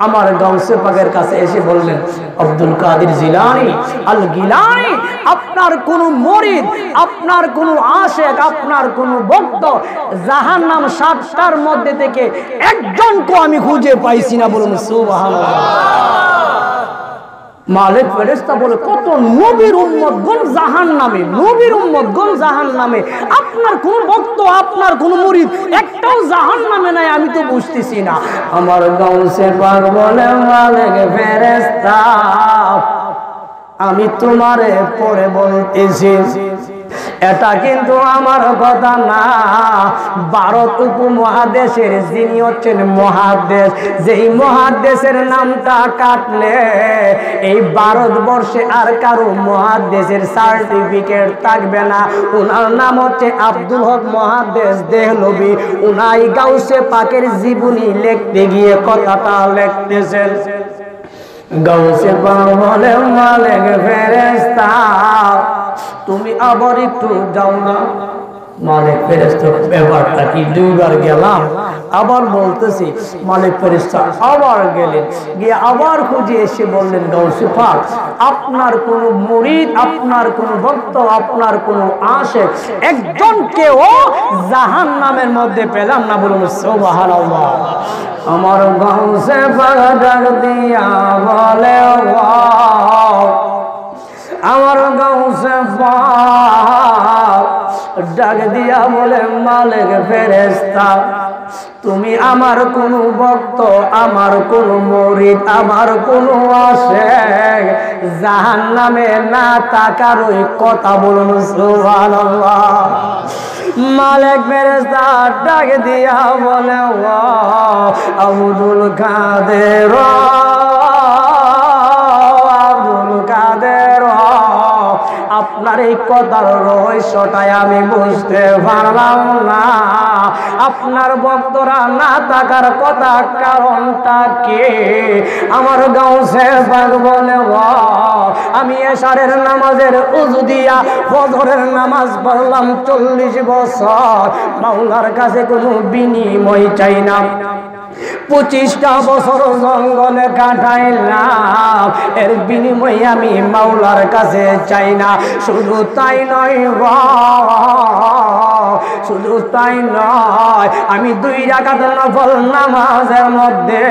আমার গাউসে পাকের কাছে এসে বললেন, আব্দুল কাদের জিলানী আল গিলানী, আপনার কোন মুরিদ, আপনার কোন আশিক, আপনার কোন ভক্ত জাহান্নাম 7টার মধ্যে থেকে একজনকে আমি খুঁজে পাইছি না। বলুন সুবহানাল্লাহ। মালিক ফেরেশতা বলে কত নবীর উম্মতগণ জাহান্নামে, নবীর উম্মতগণ জাহান্নামে, আপনার কোন ভক্ত আপনার কোন মুরিদ একটাও জাহান্নামে নাই, আমি তো বুঝতেছি না। আমার গাউসে পাক বলে মালিক ফেরেশতা আমি তোমারে পরে বলতেছি, এটা কিন্তু আমার কথা না। ভারত উপমহাদেশের যিনি হচ্ছেন মহাদেশ, যেই মহাদেশের নামটা কাটলে এই ভারতবর্ষে আর কারো মহাদেশের সার্টিফিকেট থাকবে না। উনার নাম হচ্ছে আব্দুল হক মহাদেশ দেহলভী। উনাই গাউসে পাকের জীবনী লিখতে গিয়ে কথাটা লিখতেছেন। গাউসে পাক বলে মালিক ফেরেশতা তুমি আবার একটু যাও না। মালিক ফেরেশতা ব্যাপারটা কি, দুইবার গেলাম আবার বলতেছি। মালিক ফেরেশতা আবার গেলেন, গিয়ে আবার খুঁজে এসে বললেন গাউসে পাক আপনার কোন মুরিদ, আপনার কোন ভক্ত, আপনার কোন আশিক একজনকেও জাহান্নামের মধ্যে পেলাম না। বলুন সুবহানাল্লাহ। আমার গাউসে পাক ডাক দিয়া বলে আমার গাউসে পাক ডাক দিয়া বলে মালিক ফেরেশতা তুমি আমার কোন ভক্ত, আমার কোন মুরিদ, আমার কোন আশিক জাহান্নামে না থাকার ওই কথা বলুন সুবহানাল্লাহ। মালিক ফেরেশতা ডাক দিয়া বলে আব্দুল কাদের, আব্দুল কাদের আপনার এই কথার রহস্যটাই আমি বুঝতে পারলাম না। আপনার ভক্তরা না থাকার কথা কারণটা কি? আমার গাউসে পাক বলে আমি এশারের নামাজের উযু দিয়া ফজরের নামাজ পড়লাম 40 বছর, মাওলার কাছে কোনো বিনিময় চাই না। 25টা বছর জঙ্গলে কাটাইলাম, এর বিনিময়ে আমি মাওলার কাছে চাই না। শুধু তাই নয়, শুধু তাই নয়, আমি 2 রাকাত নফল নামাজের মধ্যে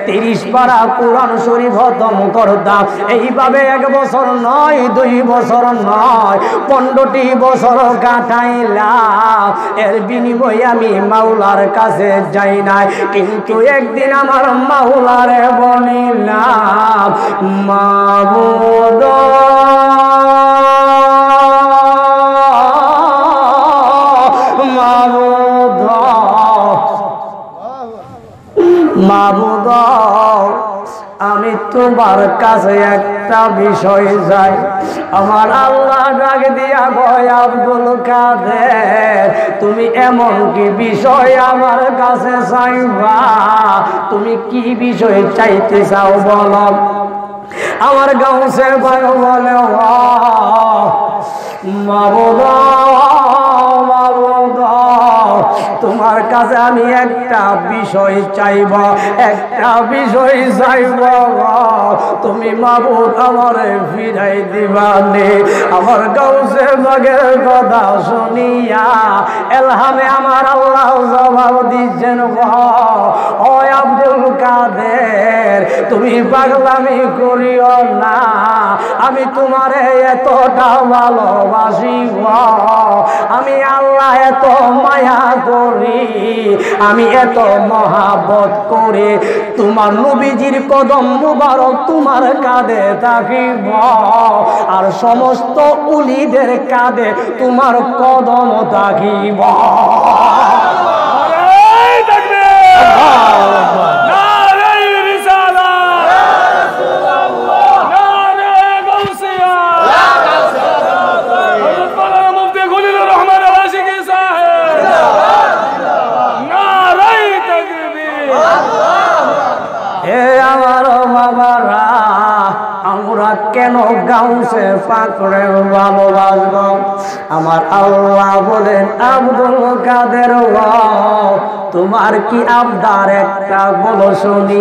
30 পারা কোরআন শরীফ খতম করতাম। এইভাবে 1 বছর নয়, 2 বছর নয়, 15টি বছর কাটাইলাম, এর বিনিময়ে আমি মাওলার কাছে যাই নাই। কিন্তু একদিন আমার মাওলারে বলিলাম মাবুদ, মাবুদ, মাবুদ আমি তোমার কাছে একটা বিষয় চাই। আমার আল্লাহ ডাক দিয়া কয় আব্দুল কাদের তুমি এমন কি বিষয় আমার কাছে চাইবা? তুমি কি বিষয় চাইতে চাও বলো? আমার গাউসে পাক বলে মাবুদ, মাবুদ তোমার কাছে আমি একটা বিষয় চাইব, একটা বিষয় চাইব, তুমি মাবুদ আমারে ফিরাই দিবানে। আমার গাউসে পাকের কথা শুনিয়া এলহামে আমার আল্লাহ জবাব দিচ্ছেন ও আব্দুল কাদের তুমি পাগলামি করিও না, আমি তোমারে এতটা ভালোবাসি, আমি আল্লাহ এত মায়া করি, আমি এত মহাব্বত করি, তোমার নবীজির কদম মুবারক তোমার কাঁধে থাকিব, আর সমস্ত উলিদের কাঁধে তোমার কদম থাকিব। কেন গাউসে পাকড়ে ভালোবাসব? আমার আল্লাহ বলেন আব্দুল কাদের তোমার কি আবদার একটা বলো শুনি।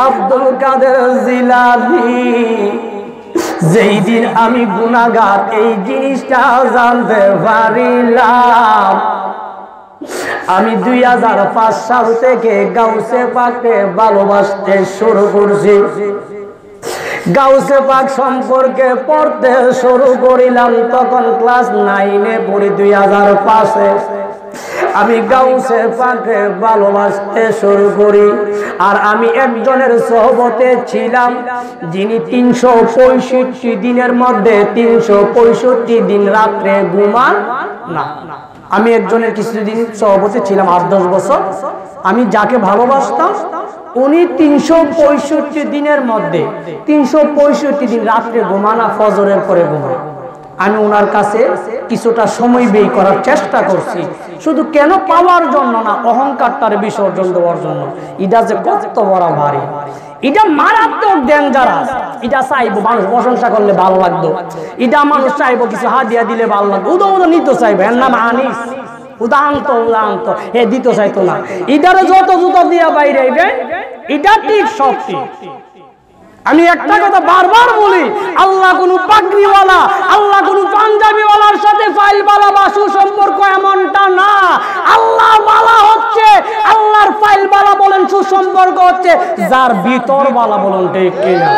আব্দুল কাদের জিলানী যেই দিন আমি গুনাহগার এই জিনিসটা জানতে পারিলাম, আমি 2005 সাল থেকে গাউসে পাককে ভালোবাসতে শুরু করছি। গাউসে পাক সম্পর্কে পড়তে শুরু করিলাম, তখন ক্লাস 9-এ পড়ি 2005-এ। আমি গাউসে পাকে ভালোবাসতে শুরু করি। আর আমি একজনের সোহবতে ছিলাম যিনি 365 দিনের মধ্যে 365 দিন রাত্রে ঘুমান না। আমি একজনের কিছুদিন সোহবতে ছিলাম, 8-10 বছর। আমি যাকে ভালোবাসতাম উনি 365 দিনের মধ্যে 365 দিন রাত্রে ঘুমানা, ফজরের পরে ঘুমায়। আমি ওনার কাছে কিছুটা সময় ব্যয় করার চেষ্টা করছি, শুধু কেন পাওয়ার জন্য না, অহংকারটার বিসর্জন দেওয়ার জন্য। এটা যে কত বড় ভারী, এটা মারাত্মক ডেঞ্জারাস। এটা চাইবো মানুষ প্রশংসা করলে ভালো লাগতো, এটা মানুষ চাইবো কিছু হাদিয়া দিলে ভালো লাগতো, উদো উদো নিতে চাইবো। এর নাম আনিস, উদান্ত হে দিতে চাইতো না। ইদারে যত জুতো দিয়া বাইরে এটা ঠিক, সব ঠিক। আমি একটা কথা বারবার বলি, আল্লাহ কোন পাগড়িওয়ালা, আল্লাহ কোন পাঞ্জাবিওয়ালার সাথে ফাইলওয়ালা বা সুসম্পর্ক এমনটা না। আল্লাহ ওয়ালা হচ্ছে, আল্লাহর ফাইলওয়ালা বলেন সুসম্পর্ক হচ্ছে যার ভিতর ওয়ালা বলেন, ঠিক কিনা?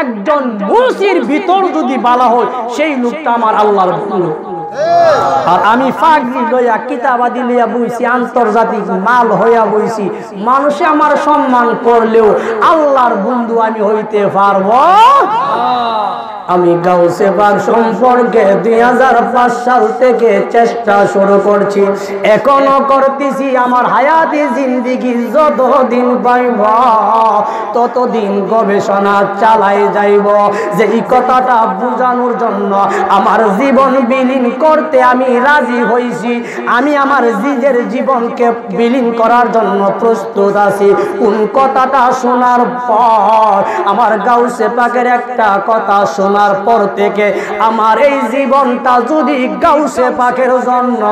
একজন মুসির ভিতর যদি বালা হয়, সেই লোকটা আমার আল্লাহর বন্ধু। আর আমি পাগড়ি লইয়া কিতাবাদি লইয়া বইছি, আন্তর্জাতিক মাল হইয়া বইছি, মানুষে আমার সম্মান করলেও আল্লাহর বন্ধু আমি হইতে পারবো। আমি গাউসে পাক সম্পর্কে 2005 সাল থেকে চেষ্টা শুরু করছি, এখনো করতেছি। আমার হায়াতি জিন্দেগি যতদিন পাইব ততদিন গবেষণা চালাই যাইব, যে এই কথাটা বোঝানোর জন্য আমার জীবন বিলীন করতে আমি রাজি হইছি। আমি আমার নিজের জীবনকে বিলীন করার জন্য প্রস্তুত আছি। কোন কথাটা শোনার পর, আমার গাউসে পাকের একটা কথা শোনার পর থেকে আমার এই জীবনটা যদি গাউসে পাকের জন্য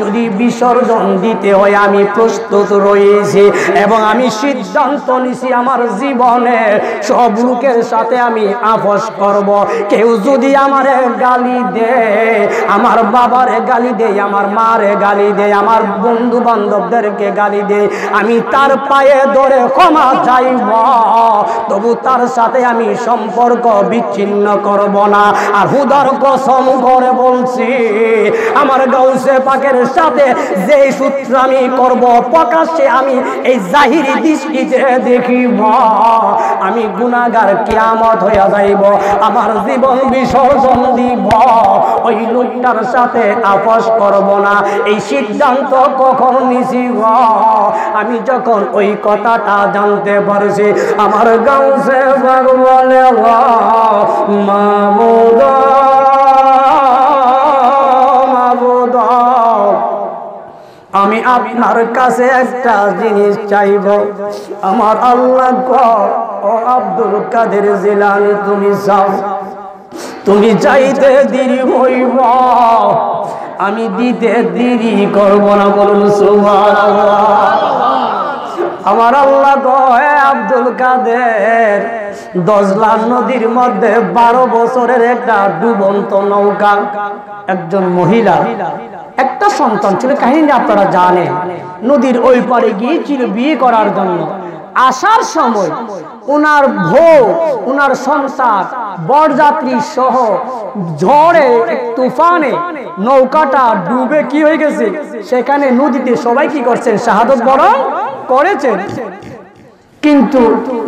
যদি বিসর্জন দিতে হয়, আমি প্রস্তুত রয়েছি। এবং আমি সিদ্ধান্ত নিছি আমার জীবনে সব লোকের সাথে আমি আপোষ করব। কেউ যদি আমারে গালি দেয়, আমার বাবারে গালি দেয়, আমার মারে গালি দেয়, আমার বন্ধু বান্ধবদেরকে গালি দেয়, আমি তার পায়ে ধরে ক্ষমা চাইব, তবু তার সাথে আমি সম্পর্ক বিচ্ছিন্ন করব না। আর হুদার কসম করে বলছি, আমার গাউসে পাকের সাথে যে সূত্র আমি করব, প্রকাশ্যে আমি এই জাহিরি দৃষ্টিতে দেখিব, আমি গুনাহগার কিয়ামত হইয়া যাইব, আমার জীবন বিসর্জন দিব, ওই লোকটার সাথে আপোষ করব না। এই সিদ্ধান্ত কখন নিছি গো? আমি যখন ওই কথাটা জানতে পারছি, আমার গাউসে পাক বলে, মাবুদ মাবুদ, আমি আপনার কাছে একটা জিনিস চাইব। আমার আল্লাহ গো, ও আব্দুল কাদের জিলানী, তুমি চাও, তুমি চাইতে দেরি হইব, আমি দিতে দেরি করব না। বলুন সুবহানাল্লাহ। আমার আল্লাহ গো, হে আব্দুল কাদের, দজলা নদীর মধ্যে 12 বছরের একটা ডুবন্ত নৌকা, একজন মহিলা, একটা সন্তান ছিল, কাহিনী আপনারা জানেন। নদীর ওই পারে গিয়েছিল বিয়ে করার জন্য। আসার সময় ওনার বউ, ওনার সন্তান, বরযাত্রী সহ ঝড়ে, তুফানে নৌকাটা ডুবে কি হয়ে গেছে, সেখানে নদীতে সবাই কি করছেন, শাহাদত বরণ করেছেন। কিন্তু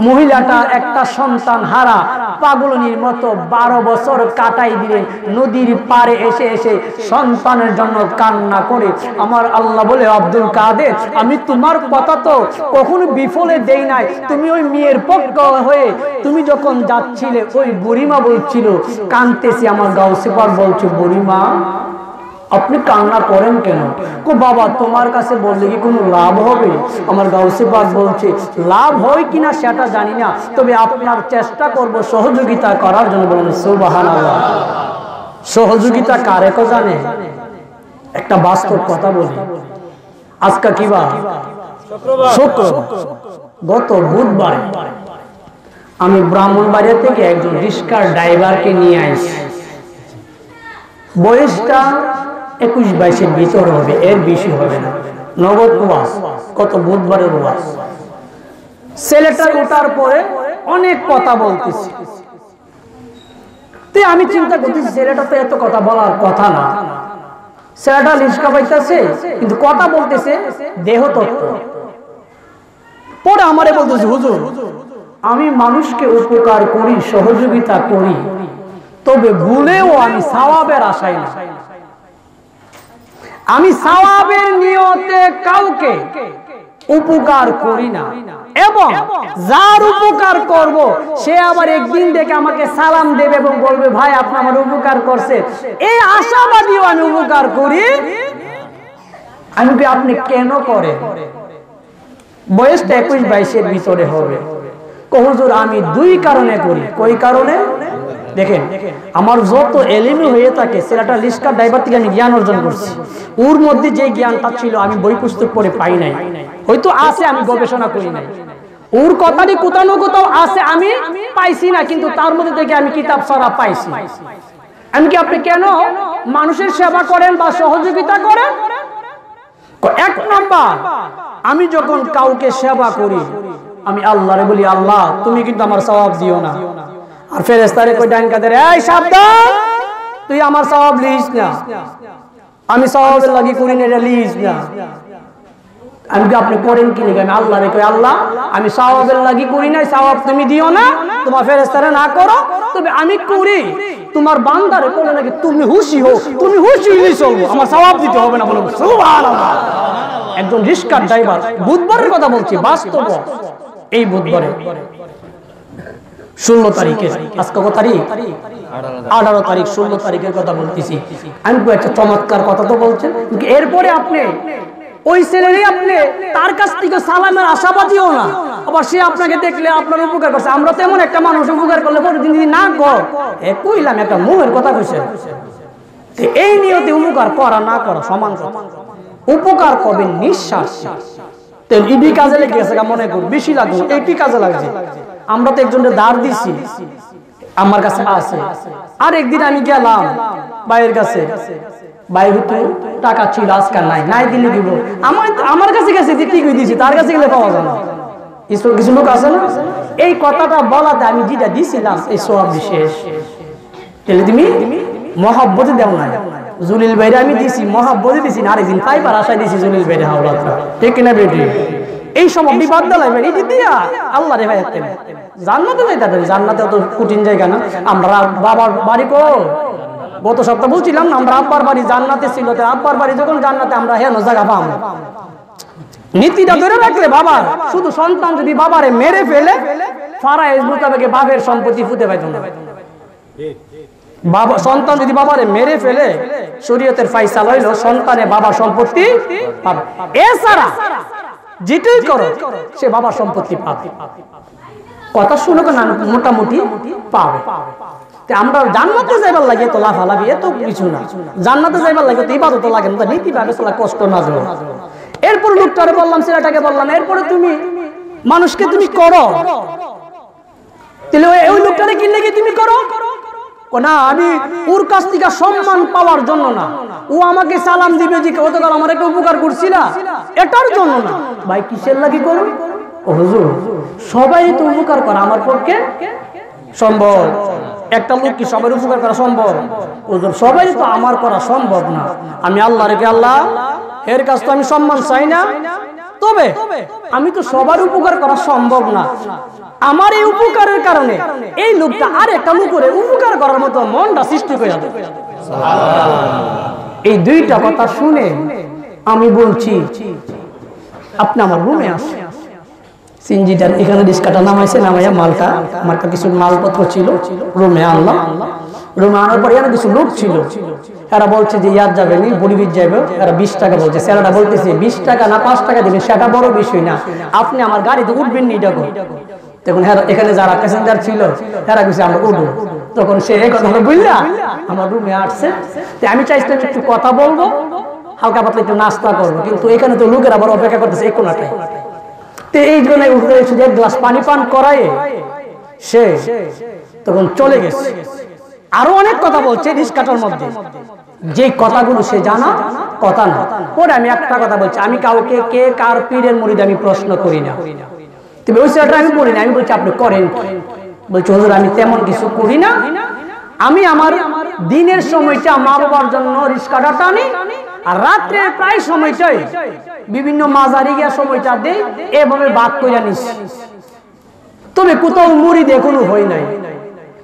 মহিলাটা একটা সন্তান হারা পাগলনির মতো 12 বছর কাটাই দিলেন নদীর পারে এসে এসে সন্তানের জন্য কান্না করে। আমার আল্লাহ বলে, আব্দুল কাদের, আমি তোমার কথা তো কখনো বিফলে দেই নাই। তুমি ওই মেয়ের পক্ষ হয়ে তুমি যখন যাচ্ছিলে, ওই বুড়িমা বলছিল, কাঁদতেছি। আমার গাউসে পাক বলছে, বুড়িমা আপনি কান্না করেন কেন? কো বাবা, তোমার কাছে বললে কি কোনো লাভ হবে? আমার গাউসে পাক বলছে, লাভ হয় কিনা সেটা জানি না, তবে আপনার চেষ্টা করব সহযোগিতা করার জন্য। বলুন সুবহানাল্লাহ। সহযোগিতা কারে কো জানে? একটা বাস্তব কথা বলি। আজকে কি বার? শুক্রবার। গত বুধবার আমি ব্রাহ্মণবাড়িয়া থেকে একজন রিক্সার ড্রাইভারকে নিয়ে আসি। বয়সটা 21-22-এর ভিতরে হবে, এর বেশি হবে না। নগদ ওয়াজ, কত বুধবারের ওয়াজ। ছেলেটা ওঠার পরে অনেক কথা বলতেছে। আমি চিন্তা করতেছি ছেলেটা তো এত কথা বলার কথা না, ছেলেটা লিস্কা পাইতেছে কিন্তু কথা বলতেছে দেহ তত্ত্ব। পরে আমারে বলতেছে, হুজুর আমি মানুষকে উপকার করি, সহযোগিতা করি, তবে ভুলেও আমি সওয়াবের আশায় না। আমি সওয়াবের নিয়তে কাউকে উপকার করি না, এবং যার উপকার করব সে আবার একদিন দেখে আমাকে সালাম দেবে এবং বলবে ভাই আপনি আমার উপকার করছেন, এই আশাবাদীও আমি উপকার করি। আমি কি আপনি কেন করেন? বয়সটা 21-22 এর ভিতরে হবে। হুজুর আমি দুই কারণে করি। কই কারণে? দেখেন আমার যত এলিমি হয়ে থাকে, ছেলেটা লিস্কার ড্রাইভার থেকে আমি জ্ঞান অর্জন করছি। ওর মধ্যে যে জ্ঞানটা ছিল আমি বই পুস্তক পড়ে পাই নাই, হয়তো আছে আমি গবেষণা করি নাই। ওর কথাটি কোথাও না কোথাও আছে, আমি পাইছি না, কিন্তু তার মধ্যে থেকে আমি কিতাব ছাড়া পাইছি। আমি কি আপনি কেন মানুষের সেবা করেন বা সহযোগিতা করেন? এক নম্বর, আমি যখন কাউকে সেবা করি আমি আল্লাহরে বলি আল্লাহ তুমি কিন্তু আমার সওয়াব দিও না। আর ফেরেশতারে কই ডান কাদের, এই সাবধান তুই আমার সওয়াব লিস না, আমি সওয়াবের লাগি করি না, এটা লিস না। আমি কি আপনি করেন কি লিখে? আমি আল্লাহরে কই আল্লাহ আমি সওয়াবের লাগি করি না, সওয়াব তুমি দিও না, তোমার ফেরেশতারে না করো, তবে আমি করি তোমার বান্দারে বলে নাকি তুমি খুশি হও, তুমি খুশি হলেই চলবো, আমার সওয়াব দিতে হবে না। বলো সুবহানাল্লাহ। একজন রিস্কার ড্রাইভার, বুধবারের কথা বলছি, বাস্তব এই বুধবারে 16 তারিখে, আজকে কত তারিখ? 18 তারিখ, 16 তারিখের কথা বলতেছি। আমি একটা চমৎকার কথা তো বলছেন। এরপরে আপনি ওই ছেলেরই আপনি তার কাছ থেকে সালামের আশাবাদীও না, আবার সে আপনাকে দেখলে আপনার উপকার করছে। আমরা তো এমন একটা মানুষ উপকার করলে পরে দিন না কর কইলাম একটা মুখের কথা কইছে, এই নিয়তে উপকার করা না করা সমান কথা। উপকার করবেন নিঃশ্বাস, ইডি কাজে লেগে গেছে মনে কর, বেশি লাগবে এইটি কাজে লাগছে। আমরা তো একজনের ধার দিছি, আমার কাছে আছে। আর একদিন আমি গেলাম ভাইয়ের কাছে, ভাই হতো টাকা ছিল আজকাল নাই, নাই দিলে দিব। আমার কাছে গেছে ঠিকই দিয়েছি, তার কাছে গেলে পাওয়া যায় না। কিছু লোক আছে না, এই কথাটা বলাতে আমি যেটা দিছিলাম এই সওয়াব বিশেষ। তুমি মহব্বতে দেও না। জলিল ভাইরে আমি দিছি মহব্বতে দিছি না, আরেকদিন পাইবার আশায় দিছি জলিল ভাইরে হাওলাটা, ঠিক কিনা বেটি? এই সব বিবাদ দালাইবেন এই দিয়া আল্লাহ রে ভাই জান্নাতে যাইতে পারি। জান্নাতে তো কঠিন জায়গা না। আমরা বাবার বাড়ি কো গত সপ্তাহ বলছিলাম না, আমরা আব্বার বাড়ি জান্নাতে ছিল, আব্বার বাড়ি যখন জান্নাতে আমরা হেন জায়গা পাম। নীতিটা ধরে রাখলে বাবার, শুধু সন্তান যদি বাবারে মেরে ফেলে ফারায়েজ মোতাবেকে বাবার সম্পত্তি ফুটে পাইত না। বাবা সন্তান যদি বাবারে মেরে ফেলে শরীয়তের ফায়সালা হইল সন্তানে বাবার সম্পত্তি পাবে, এছাড়া যেটাই করো সে বাবার সম্পত্তি পাবে। কথা শুনো না, মোটামুটি পাবে। আমরা জান্নাতে যাইবার লাগে তো লাফালাফি এত কিছু না, জান্নাতে যাইবার লাগে তো ইবাদত লাগে না, নীতি ভাবে চলা কষ্ট না যাও। এরপর লোকটারে বললাম, ছেলেটাকে বললাম এরপরে তুমি মানুষকে তুমি করো, তাহলে ওই লোকটারে কি লেগে তুমি করো না? আমি ওর কাছ থেকে সম্মান পাওয়ার জন্য না, ও আমাকে সালাম দিবে যে গতকাল আমার একটা উপকার করছিল এটার জন্য না। ভাই কিসের লাগি করো? ও হুজুর সবাই তো উপকার করা আমার পক্ষে সম্ভব। একটা লোক কি সবার উপকার করা সম্ভব? হুজুর সবাই তো আমার করা সম্ভব না। আমি আল্লাহ রেখে আল্লাহ এর কাছ তো আমি সম্মান চাই না, তবে আমি তো সবার উপকার করা সম্ভব না। আমার এই উপকারের কারণে এই লোকটা আর একটা লোকের উপকার করার মতো মনটা সৃষ্টি করে যাবে। এই দুইটা কথা শুনে আমি বলছি আপনি আমার রুমে আসেন। সিনজিটার এখানে রিস্কাটা নামাইছে, নামাইয়া মালটা আমার কিছু মালপত্র ছিল রুমে আনলাম। রুমে আনার পর এখানে কিছু লোক ছিল, এরা বলছে যে ইয়াদ যাবে নি বড়িবিট যাবে, এরা 20 টাকা বলছে। সেরাটা বলতেছে 20 টাকা না 5 টাকা দিবেন সেটা বড় বিষয় না, আপনি আমার গাড়িতে উঠবেন নি এটা। তখন এখানে যারা প্যাসেঞ্জার ছিল এরা কিছু আমরা উঠবো, তখন সে এই কথা বললা আমার রুমে আসছে। আমি চাইছিলাম একটু কথা বলবো, হালকা পাতলা একটু নাস্তা করবো, কিন্তু এখানে তো লোকের আবার অপেক্ষা করতেছে এই কোনাটায়। এই জন্য শুধু এক গ্লাস পানি পান করায় সে তখন চলে গেছে। আরো অনেক কথা বলছে রিস্কাটার মধ্যে, যে কথাগুলো সে জানা কথা না। পরে আমি একটা কথা বলছি, আমি কাউকে কে কার পীরের মুরিদ আমি প্রশ্ন করি না, তবে ওই ছেলেটা আমি বলি না, আমি বলছি আপনি করেন। বলছি হুজুর আমি তেমন কিছু করি না, আমি আমার দিনের সময়টা মা বাবার জন্য রিস্কাটা টানি, আর রাত্রের প্রায় সময়টাই বিভিন্ন মাজারি গিয়া সময়টা দেই, এভাবে বাদ কইরা নিছি। তবে কোথাও মুরিদ এখনো হয় নাই।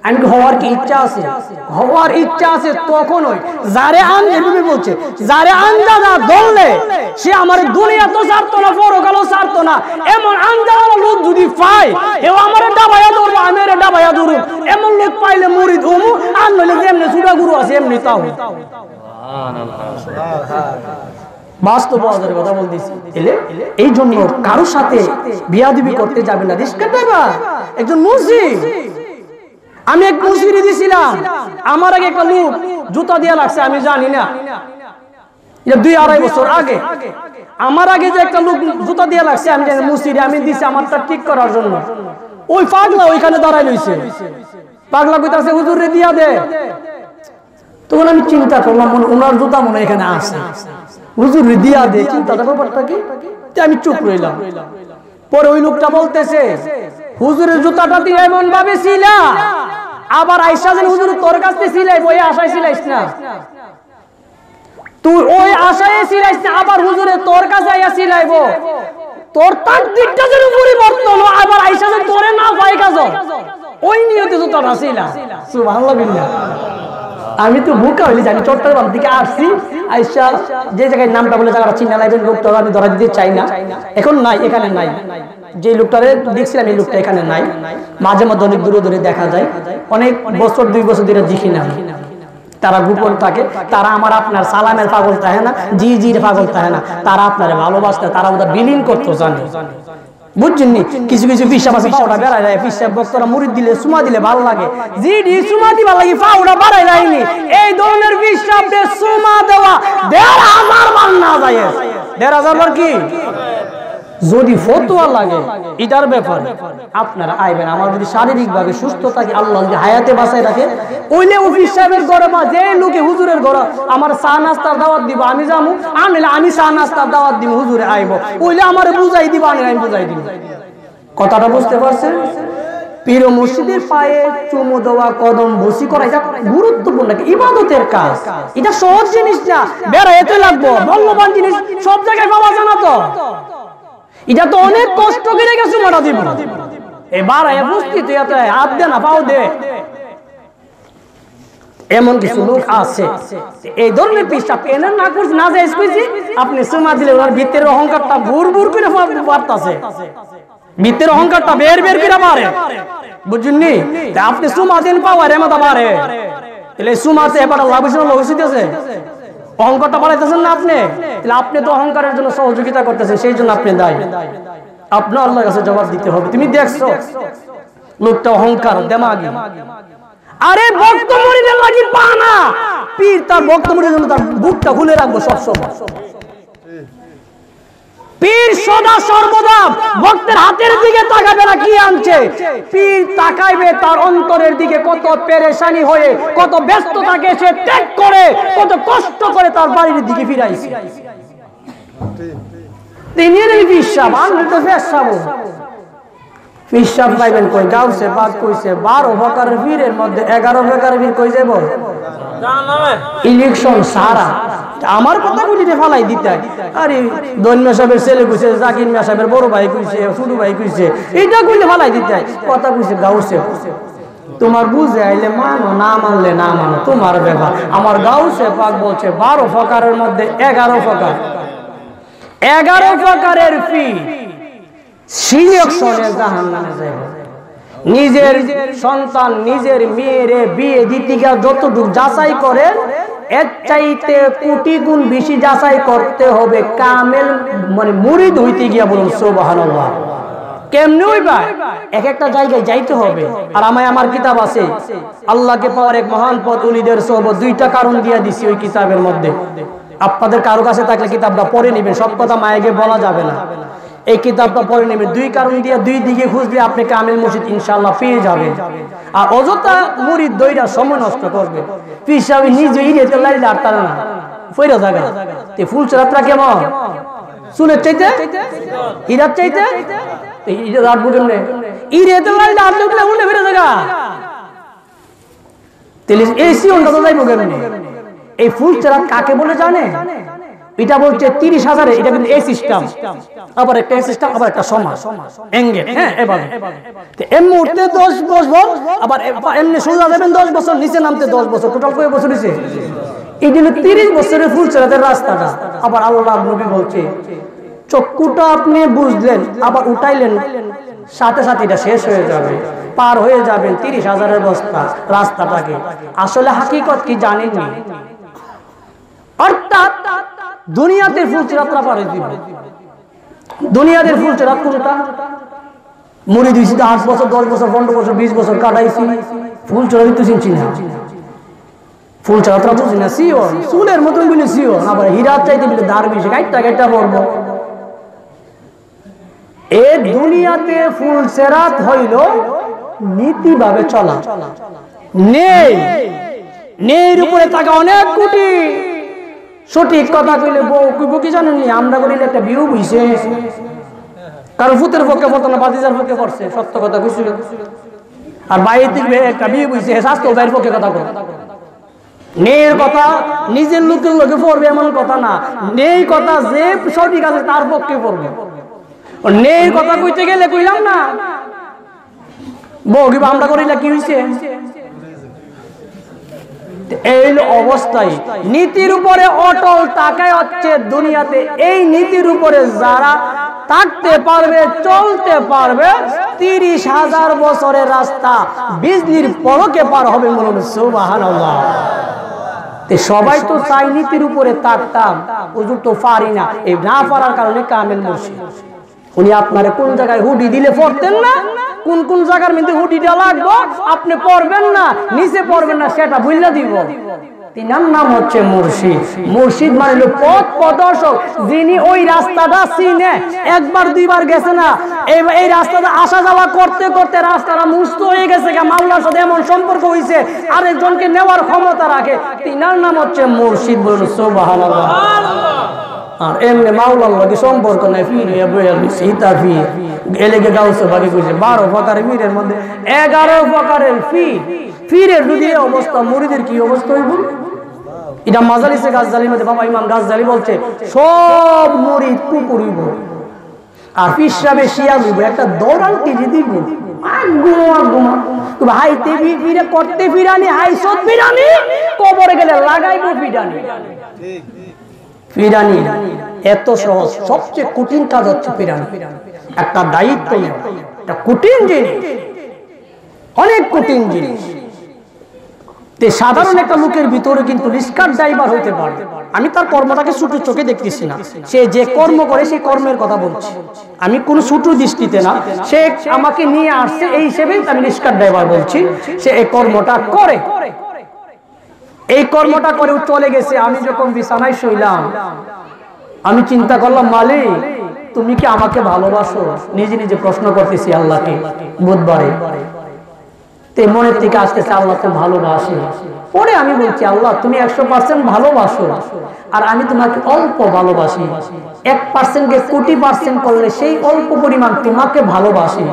আমি হওয়ার কি ইচ্ছা আছে? হওয়ার ইচ্ছা আছে তখন ওই যারে এভাবে বলছে, যারে আন্দাজা ধরলে সে আমার দুনিয়া তো ছাড়তো না, পরকালও ছাড়তো না, এমন আন্দাজা লোক যদি পাই এও আমার ডাবাইয়া ধরবো, আমি এর ডাবাইয়া ধরবো, এমন লোক পাইলে মুরিদ হমু। আর নইলে যেমনি সুরা গুরু আছে এমনি তাও। বাস্তব কথা বলতেছি। এই জন্য কারোর সাথে বিয়াদবি করতে যাবে না। রিস্কের ড্রাইভার একজন মুসলিম, আমি এক মুসিরি দিছিলাম, আমার আগে একটা লোক জুতা দিয়ে লাগছে, আমি জানি না, এটা 2-2.5 বছর আগে। আমার আগে যে একটা লোক জুতা দিয়ে লাগছে আমি জানি, মুসিরি আমি দিছি আমারটা ঠিক করার জন্য। ওই পাগলা ওইখানে দাঁড়াই লইছে, পাগলা কইতাছে হুজুর রে দিয়া দে। তখন আমি চিন্তা করলাম ওনার জুতা মনে এখানে আছে, হুজুর রে দিয়া দে, চিন্তাটা ব্যাপারটা কি, আমি চুপ রইলাম। পরে ওই লোকটা বলতেছে হুজুরের জুতাটা তুই এমন ভাবে ছিলা, আবার আইসা যেন হুজুর তোর কাছে ছিলাই, ওই আশায় ছিলাইস না, তুই ওই আশায় ছিলাইস না, আবার হুজুরে তোর কাছে আইয়া ছিলাইবো, তোর তাকদীরটা যেন পরিবর্তন হয়, আবার আইসা যেন তোরে না পায় কাজ, ওই নিয়তে জুতাটা ছিলা। সুবহানাল্লাহ বিল্লাহ। আমি তো বুকা হইলি জানি, চট্টগ্রাম থেকে আসছি, আইসা যে জায়গায় নামটা বলে জায়গাটা চিনা লাইবেন, লোকটা আমি ধরা দিতে চাই না, এখন নাই, এখানে নাই। যে লোকটারে দেখছিলাম এই লোকটা এখানে নাই, মাঝে মধ্যে অনেক দূরে দূরে দেখা যায়, অনেক বছর 2 বছর ধরে দেখি না। তারা গোপন থাকে, তারা আমার আপনার সালামের পাগল থাকে না, জি জির পাগল থাকে না, তারা আপনারে ভালোবাসতে, তারা ওদের বিলীন করতে জানে, বুঝছেন? কিছু কিছু পিসাব আছে পাউডা বেড়ায় যায়, পিসাব বক্তরা মুড়িদ দিলে সুমা দিলে ভালো লাগে, জিডি সুমা দিবা লাগে পাউডা বাড়াই যায়নি। এই ধরনের পিসাবে সুমা দেওয়া 1,500 বার না যায়, 1,500 বার কি যদি ফতোয়া লাগে এটার ব্যাপার আপনারা আইবেন। আমার যদি শারীরিক ভাবে সুস্থ থাকে, আল্লাহ যদি হায়াতে বাঁচায় রাখে, ওইলে অফিস সাহেবের ঘরে বা যে লোকে হুজুরের ঘরে আমার চা নাস্তার দাওয়াত দিব, আমি যাবো, আনলে আমি চা নাস্তার দাওয়াত দিব, হুজুরে আইব, ওইলে আমার বুঝাই দিব, আনলে আমি বুঝাই দিব। কথাটা বুঝতে পারছেন? পীর মসজিদের পায়ে চুমু দেওয়া, কদম বসি করা, এটা গুরুত্বপূর্ণ ইবাদতের কাজ, এটা সহজ জিনিস না, বেড়াইতে লাগবো, মূল্যবান জিনিস সব জায়গায় পাওয়া যায় না তো, এটা তো অনেক কষ্ট করে গেছে মারা দিব, এবার উপস্থিত হাত দে না পাও দে, এমন কিছু লোক আছে। এই ধরনের পিসাব কেন না করছি, না যাইজ কইছি, আপনি সুমা দিলে ওর ভিতরের অহংকারটা ভুর ভুর করে বাড়তাছে, ভিতরের অহংকারটা বের বের করে মারে, বুঝুননি? আপনি সুমা দেন পাওয়ার এমন মারে, তাহলে সুমাতে এবার লাভ হইছে, অহংকারটা বাড়াইতেছেন না আপনি, তাহলে আপনি তো অহংকারের জন্য সহযোগিতা করতেছেন, সেই জন্য আপনি দায়ী, আপনার আল্লাহর কাছে জবাব দিতে হবে। তুমি দেখছো লোকটা অহংকার দেমাগি, আরে ভক্ত মুরিদের লাগি পানা, পীর তার ভক্ত মুরিদের জন্য তার বুকটা খুলে রাখবো সবসময়। পীর সদা সর্বদা ভক্তের হাতের দিকে তাকাবে না কি আনছে, পীর তাকাইবে তার অন্তরের দিকে, কত পেরেশানি হয়ে, কত ব্যস্ততাকে সে ত্যাগ করে, কত কষ্ট করে তার বাড়ির দিকে ফিরাইছে। তিনির বিশ্বাস আমি তো পেশাব পিসাব পাইবেন কই, গাউসে পাক কইছে 12 প্রকারের পীরের মধ্যে 11 প্রকারের পীর কই যাব ইলেকশন সারা, আমার কথা গুলিতে ফালাই দিতে। আরে দন্য সাহেবের ছেলে কইছে, জাকির মিয়া সাহেবের বড় ভাই কইছে, ছোট ভাই কইছে, এটা কইলে ফালাই দিতে কথা কইছে গাউসে। তোমার বুঝে আইলে মানো, না মানলে না মানো, তোমার ব্যাপার। আমার গাউসে পাক বলছে 12 প্রকারের মধ্যে 11 প্রকার, 11 প্রকারের পীর সিলেকশনে জাহান্নামে যাবে। নিজের সন্তান, নিজের মেয়েরে বিয়ে দিতে গিয়ে যতটুকু যাচাই করেন, এর চাইতে কোটি গুণ বেশি যাচাই করতে হবে কামেল মানে মুরিদ হইতে গিয়া। বলুন সুবহানাল্লাহ। কেমনে হইবা? এক একটা জায়গায় যাইতে হবে। আর আমার কিতাব আছে আল্লাহকে পাওয়ার এক মহান পথ, ওলিদের সোহবত, 2টা কারণ দিয়ে দিছি ওই কিতাবের মধ্যে। আপনাদের কারো কাছে থাকলে কিতাবটা পড়ে নেবেন, সব কথা মায়েকে বলা যাবে না। এই কিতাবটা পড়ে নেবেন, 2 কারণ দিয়ে 2 দিকে খুঁজলে আপনি কামেল মুর্শিদ ইনশাআল্লাহ পেয়ে যাবেন। আর অযথা মুরিদ দইরা সময় নষ্ট করবে, পীর সাহেব নিজে ইরেতে লাইলে আর তারা না ফইরা জায়গা তে ফুল চরাতরা কেমন চুলের চাইতে হীরার চাইতে ইটা দাঁড়বো কেমনে ইরেতে লাইট আর ঢুকলে উল্টে ফিরে জায়গা তাহলে এসি ওটা তো যাইবো কেমনে এই ফুলচেরাত কাকে বলে জানে এটা বলছে 30,000 এটা কিন্তু এই সিস্টেম আবার একটা সিস্টেম আবার একটা সমাজ এঙ্গেল হ্যাঁ এভাবে তো এর মুহূর্তে 10 বছর আবার এমনি সোজা যাবেন 10 বছর নিচে নামতে 10 বছর টোটাল কয় বছর হইছে এই দিনে 30 বছরের ফুলচেরাতের রাস্তাটা আবার আল্লাহ নবী বলছে চক্ষুটা আপনি বুঝলেন আবার উঠাইলেন সাথে সাথে এটা শেষ হয়ে যাবে পার হয়ে যাবেন 30,000 বস্তা রাস্তাটাকে আসলে হাকিকত কি জানেননি অর্থাৎ দুনিয়াতে ফুলচেরাতরা পারে দিবে দুনিয়াতে ফুলচেরাত কোনটা মরে দিয়েছি 8 বছর 10 বছর 15 বছর 20 বছর কাটাইছি ফুলচেরাত তো চিনছি না ফুলচেরাতরা বুঝি না সিও চুলের মতন বলে সিও আবার হীরা চাইতে বলে ধার বেশি গাইটা পড়বো এই দুনিয়াতে ফুলচেরাত হইল নীতিভাবে চলা নেই নেই উপরে থাকে অনেক কোটি সঠিক কথা কইলে বউ কইব কি জানেননি আমরা করিলে একটা বিউ হইছে কারণ ফুতের পক্ষে পড়তো না বাতিজার পক্ষে পড়ছে সত্য কথা কইছিল আর বাইরে থেকে একটা বিউ হইছে স্বাস্থ্য বাইরের পক্ষে কথা কয় নেই কথা নিজের লোকের লোকে পড়বে এমন কথা না নেই কথা যে সঠিক আছে তার পক্ষে পড়বে নেই কথা কইতে গেলে কইলাম না বউ কিবা আমরা করিলে কি হইছে এই অবস্থায় নীতির উপরে অটল তাকায় হচ্ছে দুনিয়াতে এই নীতির উপরে যারা থাকতে পারবে চলতে পারবে 30,000 বছরের রাস্তা বিজলির পলকে পার হবে বলুন সুবহানাল্লাহ সবাই তো চাই নীতির উপরে থাকতাম হুজুর তো পারি না এই না পারার কারণে কামেল মুর্শিদ উনি আপনারে কোন জায়গায় হুডি দিলে পড়তেন না কোন কোন জায়গার মধ্যে হুডিটা লাগবে আপনি পড়বেন না নিচে পড়বেন না সেটা ভুললা দিব তিনার নাম হচ্ছে মুর্শিদ মুর্শিদ মানে হলো পথ প্রদর্শক যিনি ওই রাস্তাটা চিনে একবার দুইবার গেছে না এই রাস্তাটা আসা যাওয়া করতে করতে রাস্তাটা মুক্ত হয়ে গেছে মাওলার সাথে এমন সম্পর্ক হইছে আরেকজনকে নেওয়ার ক্ষমতা রাখে তিনার নাম হচ্ছে মুর্শিদ বলুন সুবহানাল্লাহ আর এমনি মাওলার লগে সম্পর্ক নাই ফিরে বইয়া লইছে ইতা ফির এলেগে গাউসে বাকি কইছে 12 প্রকারের ফিরের মধ্যে 11 প্রকারের ফিরের যদি অবস্থা মুরিদের কি অবস্থা হইব এটা মাজালিসে গাজজালির মধ্যে বাবা ইমাম গাজজালি বলছে সব মুরিদ কুকুর হইব আর পিশরাবে শিয়া হইব একটা দৌড়ান টিজি দিব আগুমা তো হাইতে ফিরে করতে ফিরানি হাইসত ফিরানি কবরে গেলে লাগাইবো ফিরানি ঠিক ফিরানি এত সহজ সবচেয়ে কঠিন কাজ হচ্ছে ফিরানি একটা দায়িত্ব একটা কঠিন জিনিস অনেক কঠিন জিনিস সাধারণ একটা লোকের ভিতরে কিন্তু রিস্কার ড্রাইভার হইতে পারে আমি তার কর্মটাকে ছোট চোখে দেখতেছি না সে যে কর্ম করে সেই কর্মের কথা বলছি আমি কোন ছোট দৃষ্টিতে না সে আমাকে নিয়ে আসছে এই হিসেবে আমি রিস্কার ড্রাইভার বলছি সে এই কর্মটা করে এই কর্মটা করে চলে গেছে আমি যখন বিছানায় শুইলাম আমি চিন্তা করলাম মালিক তুমি কি আমাকে ভালোবাসো নিজে নিজে প্রশ্ন করতেছি আল্লাহকে বুধবারে তে মনের থেকে আসতেছে আল্লাহ তো ভালোবাসে পরে আমি বলছি আল্লাহ তুমি 100% ভালোবাসো আর আমি তোমাকে অল্প ভালোবাসি 1% কে কোটি পার্সেন্ট করলে সেই অল্প পরিমাণ তোমাকে ভালোবাসি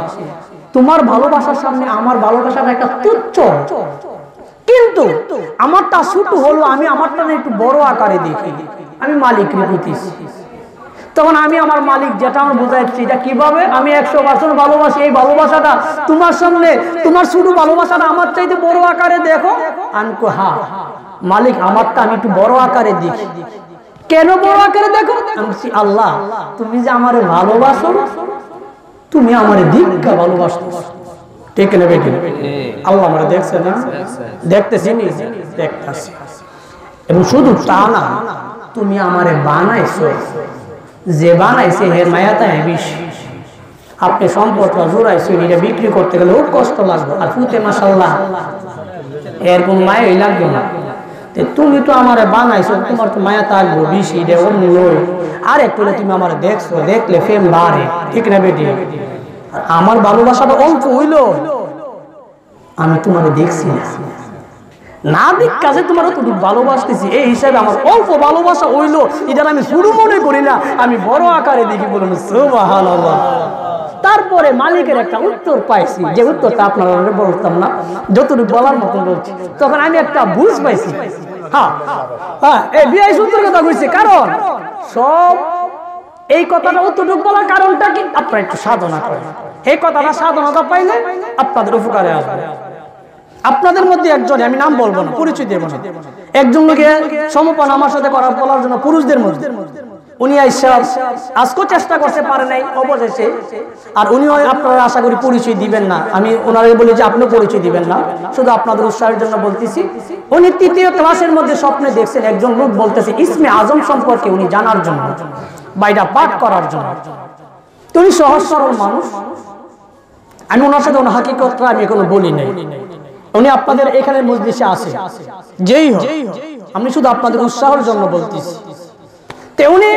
তোমার ভালোবাসার সামনে আমার ভালোবাসাটা একটা তুচ্ছ কিন্তু আমারটা ছোট হলো আমি আমারটা একটু বড় আকারে দেখি আমি মালিককে বুঝিছি তখন আমি আমার মালিক যেটা আমার বুঝাচ্ছি এটা কিভাবে আমি 100% ভালোবাসি এই ভালোবাসাটা তোমার সামনে তোমার ছোট ভালোবাসাটা আমার চাইতে বড় আকারে দেখো আমি কই হ্যাঁ মালিক আমারটা আমি একটু বড় আকারে দেখি কেন বড় আকারে দেখো আমি বলছি আল্লাহ তুমি যে আমারে ভালোবাসো তুমি আমারে দীর্ঘ ভালোবাসো ঠিক না বেটি আল্লাহ আমারে দেখছে না দেখতেছি নি দেখতাছি এবং শুধু তা না তুমি আমারে বানাইছো যে বানাইছে এর মায়াটা বেশি আপনি সম্পদটা জোড়াইছেন এটা বিক্রি করতে গেলে খুব কষ্ট লাগবে আর ফুতে মাশাআল্লাহ এর কোন মায়াই লাগবে না তুমি তো আমারে বানাইছো তোমার তো মায়া থাকবে বেশি এটা অন্য নয় আর একটু তুমি আমারে দেখছো দেখলে ফেম বাড়ে ঠিক না বেটি আমার ভালোবাসাটা অল্প হইলো আমি তোমারে দেখছি না দেখ কাজে তোমার তো ভালোবাসতেছি এই হিসাবে আমার অল্প ভালোবাসা হইলো এটা আমি শুরু মনে করি না আমি বড় আকারে দেখি বলুন সুবহানাল্লাহ তারপরে মালিকের একটা উত্তর পাইছি, যে উত্তরটা আপনারা বলতাম না, যতটুকু বলার মতো বলছি। তখন আমি একটা বুঝ পাইছি, হ্যাঁ হ্যাঁ এই বিআই সূত্রের কথা কইছি। কারণ সব এই কথাটা অতটুকু বলার কারণটা কি, আপনারা একটু সাধনা করেন। এই কথাটা সাধনাটা পাইলে আপনাদের উপকারে আসবে। আপনাদের মধ্যে একজন, আমি নাম বলবো না, পরিচয় দেব না, একজন লোকে সমপন আমার সাথে বলার জন্য পুরুষদের মধ্যে উনি আজকেও চেষ্টা করতে পারে নাই অবশেষে। আর উনিও আপনারা আশা করি পরিচয় দিবেন না। আমি ওনারে বলি যে আপনিও পরিচয় দিবেন না, শুধু আপনাদের উৎসাহের জন্য বলতেছি। উনি 3য় ক্লাসের মধ্যে স্বপ্নে দেখছেন একজন লোক বলতেছে ইসমে আজম সম্পর্কে উনি জানার জন্য, বাইটা পাঠ করার জন্য। উনি সহজ সরল মানুষ। আমি ওনার সাথে ওনার হাকিকতটা আমি এখনো বলি নাই। উনি আপনাদের এখানে মজলিসে আছে, যেই হোক, আমি শুধু আপনাদের উৎসাহের জন্য বলতেছি। উনি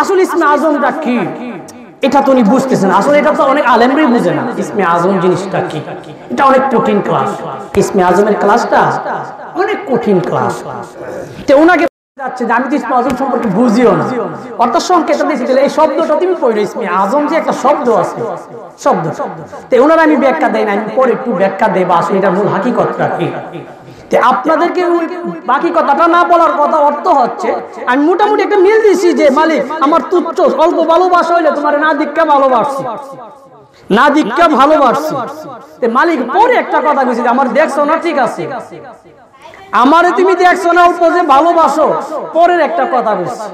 আসলে ইসমে আজমটা কি এটা তো উনি বুঝতেছেন। আসলে এটা তো অনেক আলেমরাই বুঝে না ইসমে আজম জিনিসটা কি। এটা অনেক কঠিন ক্লাস, ইসমে আজমের ক্লাসটা অনেক কঠিন ক্লাস। ওনাকে যাচ্ছে যে আমি তো ইসমে আজম সম্পর্কে বুঝিও না, অর্থাৎ সংকেত দিয়েছিল এই শব্দটা তুমি পড়ো, ইসমে আজম যে একটা শব্দ আছে, শব্দ। ওনারা আমি ব্যাখ্যা দেই না, আমি পরে একটু ব্যাখ্যা দেবো আসলে এটা মূল হাকিকতটা কি। আপনাদেরকে বাকি কথাটা না বলার কথা অর্থ হচ্ছে আমি মোটামুটি একটা মিল দিচ্ছি যে মালিক আমার তুচ্ছ অল্প ভালোবাসা হইলে তোমার না দীক্ষা ভালোবাসছি, না দীক্ষা ভালোবাসছি। মালিক পরে একটা কথা কইছি, আমার দেখছো না ঠিক আছে, আমারে তুমি দেখছো না অল্প যে ভালোবাসো, পরের একটা কথা বলছি।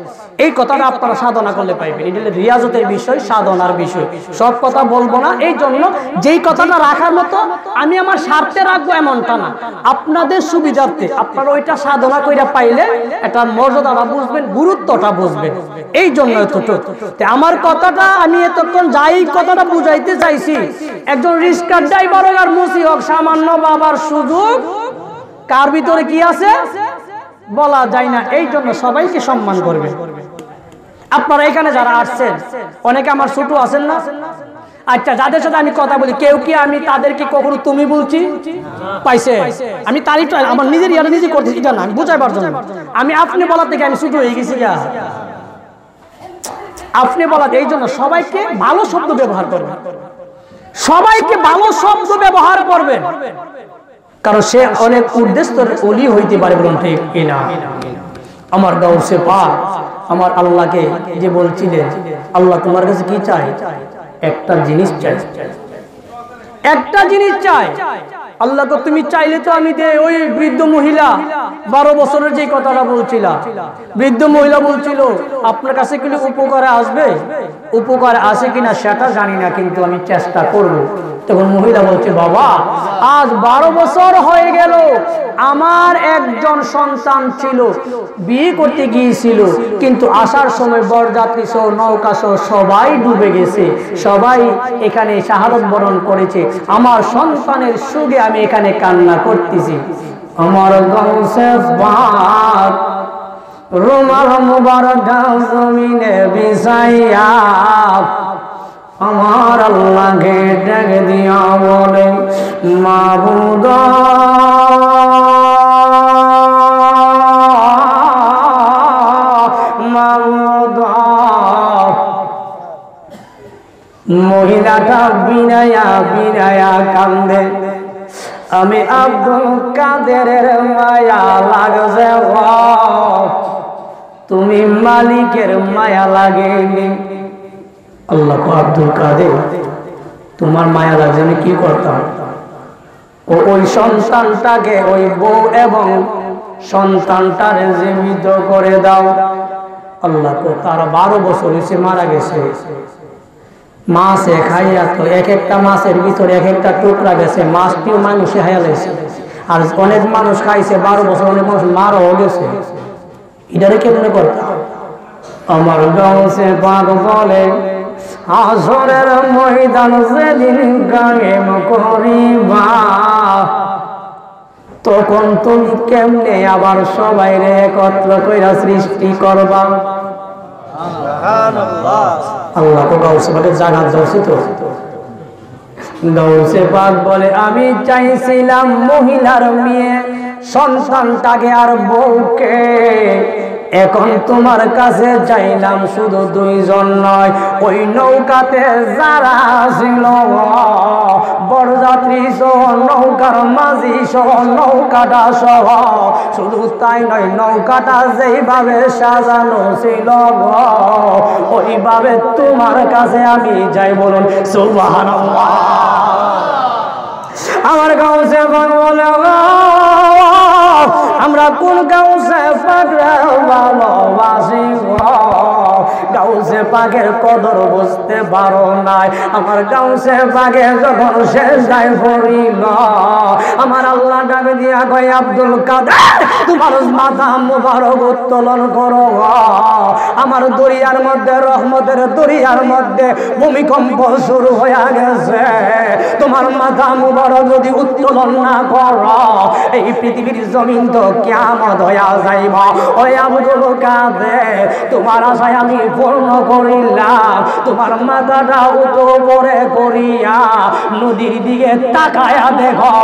এই কথাটা আপনারা সাধনা করলে পাইবেন। এটা রিয়াজতের বিষয়, সাধনার বিষয়। সব কথা বলবো না, এই জন্য যেই কথাটা রাখার মতো আমি আমার স্বার্থে রাখবো এমনটা না, আপনাদের সুবিধার্থে। আপনারা ওইটা সাধনা কইরা পাইলে একটা মর্যাদাটা বুঝবেন, গুরুত্বটা বুঝবেন। এই জন্য এতটুকু আমার কথাটা আমি এতক্ষণ যাই কথাটা বুঝাইতে চাইছি, একজন রিক্সার ড্রাইভার আর মুসি হোক, সামান্য বাবার সুযোগ কার ভিতরে কি আছে বলা যায় না। এই জন্য সবাইকে সম্মান করবে। আপনারা এখানে যারা আসছেন অনেকে আমার ছোট আছেন না, আচ্ছা যাদের সাথে আমি কথা বলি কেউ কি আমি তাদেরকে কখনো তুমি বলছি পাইছে? আমি তারিফটা আমার নিজের ইয়ারে নিজে করতেছি, এটা না আমি বুঝাইবার জন্য। আমি আপনি বলার থেকে আমি ছোট হয়ে গেছি গা, আপনি বলা। এই জন্য সবাইকে ভালো শব্দ ব্যবহার করবেন, সবাইকে ভালো শব্দ ব্যবহার করবেন, কারণ সে অনেক উদ্দেশ্যের ওলি হইতে পারে। বলুন ঠিক কিনা? আমার গাউসে পাক আমার আল্লাহকে যে বলছিলেন আল্লাহ তোমার কাছে কি চাই? একটা জিনিস চাই, একটা জিনিস চাই। আল্লাহকে তুমি চাইলে তো আমি দে। ওই বৃদ্ধ মহিলা 12 বছরের যে কথাটা বলছিলা, বৃদ্ধ মহিলা বলছিল আপনার কাছে কি উপকারে আসবে? উপকার আসে কিনা সেটা জানি না, কিন্তু আমি চেষ্টা করব। তখন মহিলা বলছে বাবা আজ 12 বছর হয়ে গেল, আমার একজন সন্তান ছিল, বিয়ে করতে গিয়েছিল, কিন্তু আসার সময় বরযাত্রী সহ নৌকা সহ সবাই ডুবে গেছে, সবাই এখানে শাহাদাত বরণ করেছে। আমার সন্তানের সুখে আমি এখানে কান্না করতেছি। আমার গাউসে পাক রুমাল মুবারক জমিনে বিছাইয়া আমার আল্লাহকে ডেকে দিয়া বলে মাবুদ মাবুদ। মহিলাটা বিনায়া বিনায়া কান্দে, আমি আব্দুল কাদেরের মায়া লাগছে, তুমি মালিকের মায়া লাগেনি। আল্লাহ আব্দুল কাদের তোমার মায়া লাগছে, আমি কি করতাম? ওই সন্তানটাকে, ওই বউ এবং সন্তানটারে জীবিত করে দাও। আল্লাহ তার 12 বছর হয়েছে, মারা গেছে। মাছে খাইয়া তো এক একটা মাছের ভিতরে এক একটা টুকরা গেছে, মাছটিও মানুষে হাইয়া লেছে। আর অনেক মানুষ খাইছে 12 বছর, অনেক মানুষ মারাও গেছে। এটারে কেমনে করতাম? আমার গাউসে পাক বলে হাসরের ময়দান যেদিন কায়েম করিবা, তখন তুমি কেমনে আবার সবাই রে একত্র কইরা সৃষ্টি করবা। আল্লাহ তো গাউসে পাকের জানাত যাচ্ছে। তো গাউসে পাক বলে আমি চাইছিলাম মহিলার মেয়ে সন্তানটাকে আর বউকে। এখন তোমার কাছে চাইলাম শুধু দুইজন নয়, ওই নৌকাতে যারা ছিল বরযাত্রী সহ, নৌকার মাঝি সহ, নৌকাটা সহ, শুধু তাই নয়, নৌকাটা যেইভাবে সাজানো ছিল ওইভাবে তোমার কাছে আমি যাই। বলুন সুবহানাল্লাহ। আমার গাউসে পাক বলে আমরা কোন গাউসে পাক ভালোবাসি, গাউসে পাকের কদর বুঝতে পারো নাই। আমার গাউসে পাকে যখন শেষ দায় পড়িল, আমার আল্লাহ ডাকে দিয়া কয় আব্দুল কাদের তোমার মাথা মুবারক উত্তোলন করো। আমার দরিয়ার মধ্যে, রহমতের দরিয়ার মধ্যে ভূমিকম্প শুরু হয়ে গেছে। তোমার মাথা মুবারক যদি উত্তোলন না করো, এই পৃথিবীর জমিন তো কিয়ামত হইয়া যাইব। ওই আব্দুল কাদের তোমার আশায় আমি পূর্ণ করিলাম। তোমার মাথাটা উপরে করিয়া নদীর দিকে তাকায়া দেখো,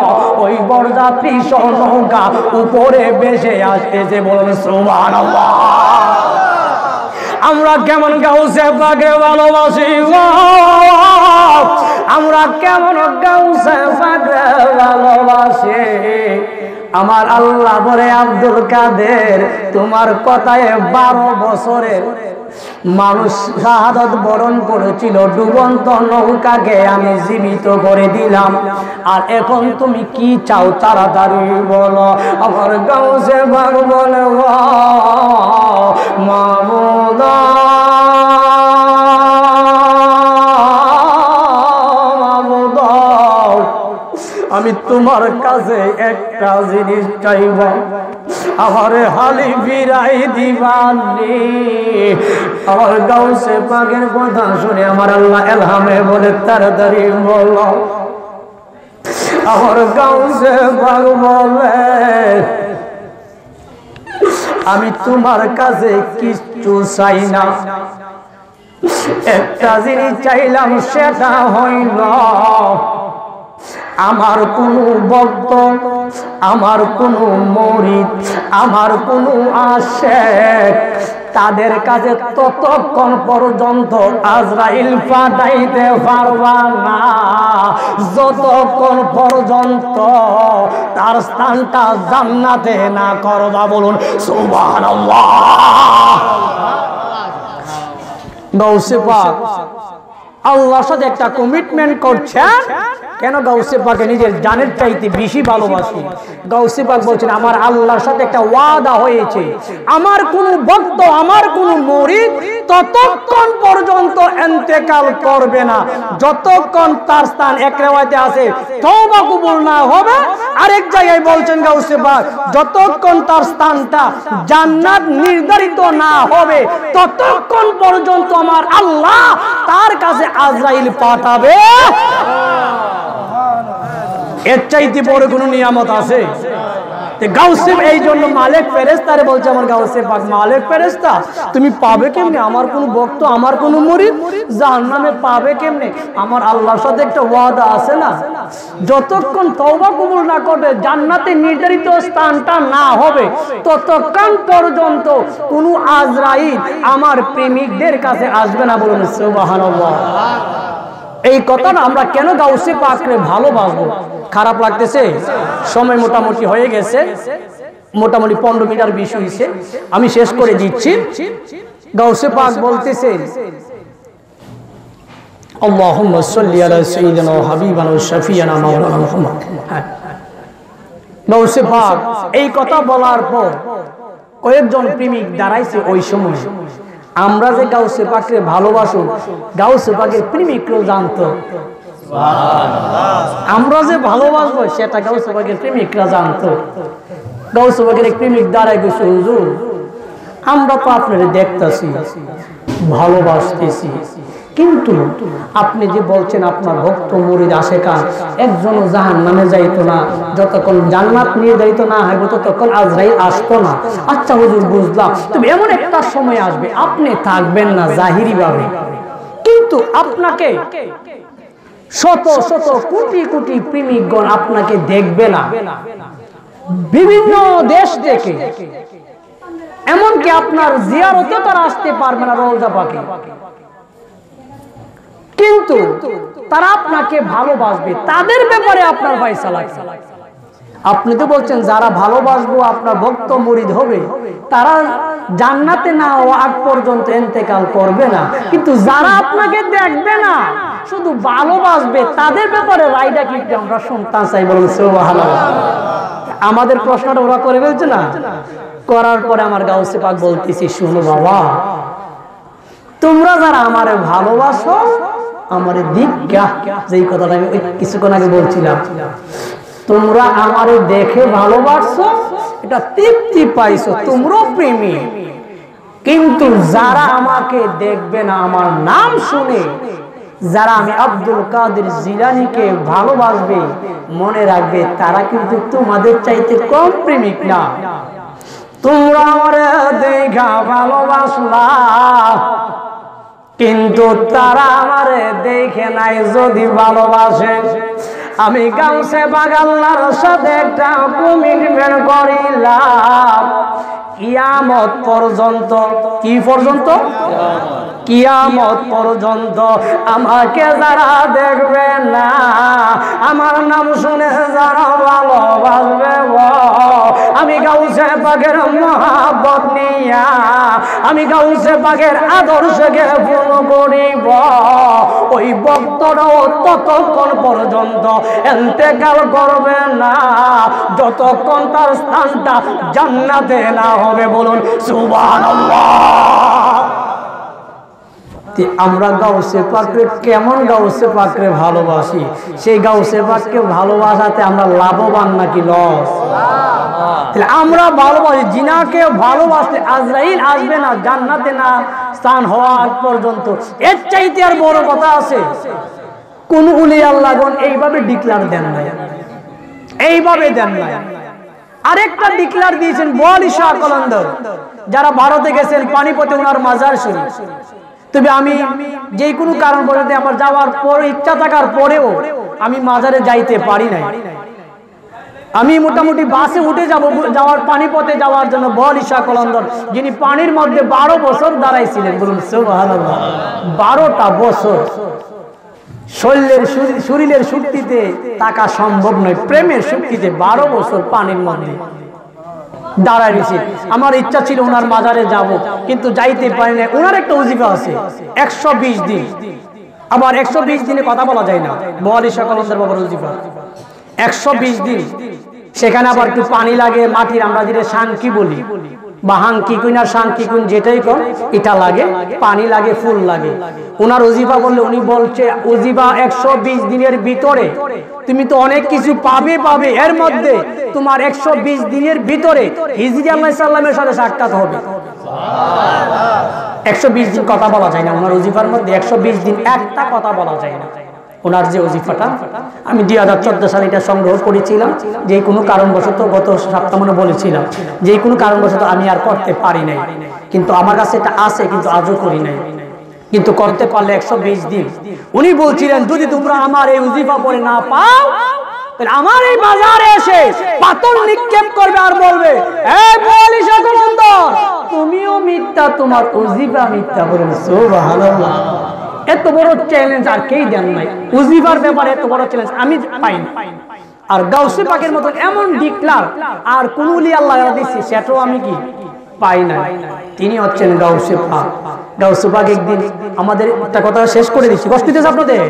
ওই বরযাত্রী সহ নৌকা উপরে ভেসে আসতেছে। বলুন সুবহানাল্লাহ। আমরা কেমন গাউসে পাকে ভালোবাসি, আমরা কেমন গাউসে পাকে ভালোবাসি। আমার আল্লাহ বলে আব্দুল কাদের তোমার কথায় 12 বছরের মানুষ শাহাদাত বরণ করেছিল, ডুবন্ত নৌকাকে আমি জীবিত করে দিলাম। আর এখন তুমি কি চাও তাড়াতাড়ি বলো। আমার গাউসে পাক বলে মাবুদ মাবুদ আমি তোমার কাছে একটা জিনিস চাইব, আমার হালি ফিরাই দিবানি। আমার গাউসে পাকের কথা শুনে আমার আল্লাহ এলহামে বলে তাড়াতাড়ি বলো। আমার গাউসে পাক বলে আমি তোমার কাছে কিছু চাই না, একটা জিনিস চাইলাম, সেটা হইল আমার কোনো ভক্ত, আমার কোনো মুরিদ, আমার কোনো আশিক তাদের কাছে ততক্ষণ পর্যন্ত আজরাইল পাঠাইতে পারবা না যতক্ষণ পর্যন্ত তার স্থানটা জান্নাতে না করবা। বলুন সুবহানাল্লাহ। গাউসে পাক আল্লাহর সাথে একটা কমিটমেন্ট করছেন। কেন? গাউসে পাকে নিজের জানের চাইতে বেশি ভালোবাসি। গাউসে পাক বলছেন আমার আল্লাহর সাথে একটা ওয়াদা হয়েছে, আমার কোন ভক্ত, আমার কোন মুরিদ ততক্ষণ পর্যন্ত ইন্তেকাল করবে না যতক্ষণ তার স্থান, এক রিওয়ায়াতে আছে তওবা কবুল না হবে, আরেক জায়গায় বলছেন গাউসে পাক যতক্ষণ তার স্থানটা জান্নাত নির্ধারিত না হবে ততক্ষণ পর্যন্ত আমার আল্লাহ তার কাছে আজরাইল পাঠাবে। এর চাইতে বড় কোন নিয়ামত আছে? গাউসে এই জন্য মালিক ফেরেশতারে বলছে আমার গাউসে পাক মালিক ফেরেশতা তুমি পাবে কেমনে? আমার কোন ভক্ত, আমার কোন মুরিদ জাহান্নামে পাবে কেমনে? আমার আল্লাহর সাথে একটা ওয়াদা আছে না, যতক্ষণ তওবা কবুল না করবে, জান্নাতে নির্ধারিত স্থানটা না হবে ততক্ষণ পর্যন্ত কোন আজরাইল আমার প্রেমিকদের কাছে আসবে না। বলুন সুবহানাল্লাহ। এই কথাটা আমরা কেন গাউসে পাকরে ভালোবাসবো? খারাপ লাগতেছে? সময় মোটামুটি হয়ে গেছে, মোটামুটি 15 মিনিট আর 20 হয়েছে, আমি শেষ করে দিচ্ছি। গাউসে পাক বলতেছেন আল্লাহুম্মা সাল্লি আলা সাইয়্যিদিনা ওয়া হাবিবানা ওয়া শাফিয়ানা মাওলানা মুহাম্মদ। গাউসে পাক এই কথা বলার পর কয়েকজন প্রেমিক দাঁড়াইছে। ওই সময় আমরা যে গাউসে পাকরে ভালোবাসো গাউসে পাকের প্রেমিকরাও জানতো। আমরা যে ভালোবাসবো সেটা গাউসে পাকের প্রেমিকরা জানতো। গাউসে পাকের এক প্রেমিক দাঁড়ায় গেছে, হুজুর আমরা তো আপনারে দেখতেছি, ভালোবাসতেছি, কিন্তু আপনি যে বলছেন আপনার ভক্ত মুরিদ আশেকান একজনও জাহান্নামে যাইতো না, যতক্ষণ জান্নাত নির্ধারিত না হইব ততক্ষণ আজরাইল আসতো না। আচ্ছা হুজুর বুঝলাম, তবে এমন একটা সময় আসবে আপনি থাকবেন না জাহিরি ভাবে, কিন্তু আপনাকে শত শত কোটি কোটি প্রেমিকগণ আপনাকে দেখবে না। বিভিন্ন দেশ থেকে, এমনকি আপনার জিয়ারতে তারা আসতে পারবে না রওজা পাকে, কিন্তু তারা আপনাকে ভালোবাসবে, তাদের ব্যাপারে আপনার ফয়সালা। আপনি তো বলছেন যারা ভালোবাসবো আপনার ভক্ত মুরিদ হবে তারা জান্নাতে না হওয়া আগ পর্যন্ত ইন্তেকাল করবে না, কিন্তু যারা আপনাকে দেখবে না শুধু ভালোবাসবে তাদের ব্যাপারে রায়টা কি আমরা শুনতে চাই? বলুন সুবহানাল্লাহ। আমাদের প্রশ্নটা ওরা করে ফেলছে না? করার পরে আমার গাউসে পাক বলতেছি, শুনো বাবা, তোমরা যারা আমারে ভালোবাসো আমারে দীক্ষা, যেই কথাটা আমি কিছুক্ষণ আগে বলছিলাম, তোমরা আমারে দেখে ভালোবাসছো, এটা তৃপ্তি পাইছো, তোমরাও প্রেমী। কিন্তু যারা আমাকে দেখবে না, আমার নাম শুনে যারা আমি আব্দুল কাদের জিলানীকে ভালোবাসবে, মনে রাখবে তারা কিন্তু তোমাদের চাইতে কম প্রেমিক না। তোমরা আমারে দেখা ভালোবাসলা, কিন্তু তারা আমারে দেখে নাই যদি ভালোবাসে। আমি গাউসে পাক আল্লাহর সাথে একটা কমিটমেন্ট করিলাম, কিয়ামত পর্যন্ত। কি পর্যন্ত? কিয়ামত পর্যন্ত আমাকে যারা দেখবে না, আমার নাম শুনে যারা ভালোবাসবে, আমি গাউসে পাকের মহব্বত নিয়া, আমি গাউসে পাকের আদর্শকে পূর্ণ করিব। ওই ভক্তরাও ততক্ষণ পর্যন্ত ইন্তেকাল করবে না যতক্ষণ তার স্থানটা জান্নাতে না হবে। বলুন সুবহানাল্লাহ। আমরা গাউসে পাকরে কেমন গাউসে পাকরে ভালোবাসি, সেই গাউসে পাককে ভালোবাসাতে আমরা লাভবান নাকি লস? আমরা ভালোবাসি, জিনাকে ভালোবাসলে আজরাইল আসবে না জান্নাতে না স্থান হওয়া পর্যন্ত। এর চাইতে আর বড় কথা আছে? কোন উলি আল্লাহগণ এইভাবে ডিক্লার দেন নাই, এইভাবে দেন নাই। আরেকটা ডিক্লার দিয়েছেন বলি শাহ কলন্দর, যারা ভারতে গেছেন পানিপথে ওনার মাজার শরীফ। তবে আমি যে কোনো কারণ বলতে আমার যাওয়ার পরে ইচ্ছা থাকার পরেও আমি মাজারে যাইতে পারি নাই। আমি মোটামুটি বাসে উঠে যাওয়ার পানিপথে যাওয়ার জন্য বলি শাহ কলন্দর, যিনি পানির মধ্যে 12 বছর দাঁড়াইছিলেন। বলুন সুবহানাল্লাহ। 12টা বছর শরীরের শক্তিতে থাকা সম্ভব নয়, প্রেমের শক্তিতে 12 বছর পানির মধ্যে দাঁড়ায় রয়েছে। আমার ইচ্ছা ছিল ওনার মাজারে যাব, কিন্তু যাইতে পারি না। ওনার একটা ওজিফা আছে 120 দিন, আবার 120 দিনে কথা বলা যায় না। বলি শাহ কলন্দর বাবার ওজিফা 120 দিন, সেখানে আবার একটু পানি লাগে, মাটির আমরা যেটা শানকি বলি বা হাঙ্কি কুইন আর শানকি কুইন যেটাই কর, এটা লাগে, পানি লাগে, ফুল লাগে। ওনার ওজিফা বললে উনি বলছে ওজিফা 120 দিনের ভিতরে তুমি তো অনেক কিছু পাবে, এর মধ্যে তোমার 120 দিনের ভিতরে হিজরি আলাইহিস সালামের সাথে সাক্ষাৎ হবে। 120 দিন কথা বলা যায় না ওনার ওজিফার মধ্যে, 120 দিন একটা কথা বলা যায় না। ওনার যে ওজিফাটা আমি 2014 সালে এটা সংগ্রহ করেছিলাম, যে কোনো কারণবশত গত সপ্তাহে মনে বলেছিলাম, যে কোনো কারণবশত আমি আর করতে পারি নাই, কিন্তু আমার কাছে এটা আছে, কিন্তু আজও করি নাই, কিন্তু করতে পারলে 120 দিন। উনি বলছিলেন যদি তোমরা আমার এই ওজিফা পড়ে না পাও, তাহলে আমার এই বাজারে এসে পাথর নিক্ষেপ করবে আর বলবে এই বলি শাহ কলন্দর তুমিও মিথ্যা, তোমার ওজিফা মিথ্যা। বলুন সুবহানাল্লাহ। এত বড় চ্যালেঞ্জ আর কেই দেন নাই, ওজিফার ব্যাপারে এত বড় চ্যালেঞ্জ আমি পাই না। আর গাউসে পাকের মতন এমন ডিক্লার আর কোন ওলি আল্লাহ দিচ্ছে সেটাও আমি কি পাই না। তিনি হচ্ছেন গাউসে পাক। গাউসে পাক একদিন আমাদের একটা কথা শেষ করে দিচ্ছি, কষ্ট দিতেছে আপনাদের।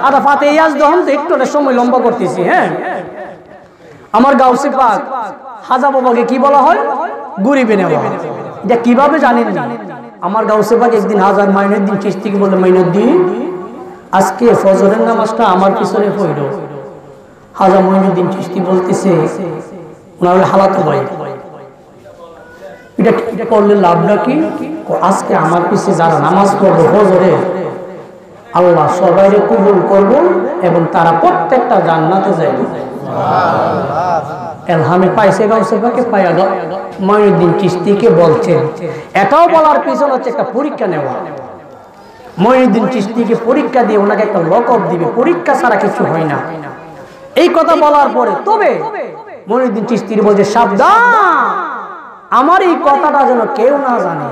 আদা ফাতে ইয়াজ দহন তো একটু সময় লম্বা করতেছি। হ্যাঁ, আমার গাউসে পাক হাজা বাবাকে কি বলা হয়? গরিবে নেওয়া। এটা কিভাবে জানেন না? আমার গাউসে পাক একদিন হাজার মাইনুদ্দিন চিশতিকে বলল, মাইনুদ্দিন আজকে ফজরের নামাজটা আমার পিছনে পড়ল। হাজা মাইনুদ্দিন চিশতি বলতেছে ওনার হালাতো ভাই, এটা করলে লাভটা কি? আজকে আমার পিছে যারা নামাজ পড়বো ফজরে, আল্লাহ সবাইকে কবুল করব এবং তারা প্রত্যেকটা জান্নাতে যাইবে। এলহামে পাইছে গাউসে পাকে, পায়া মাইনুদ্দিন চিশতিকে বলছেন। এটাও বলার পিছনে হচ্ছে একটা পরীক্ষা নেওয়া। মাইনুদ্দিন চিশতিকে পরীক্ষা দিয়ে ওনাকে একটা লকব দিবে, পরীক্ষা ছাড়া কিছু হয় না। এই কথা বলার পরে তবে মঈনুদ্দিন চিশতি বলছে সাবধান, আমার এই কথাটা যেন কেউ না জানে,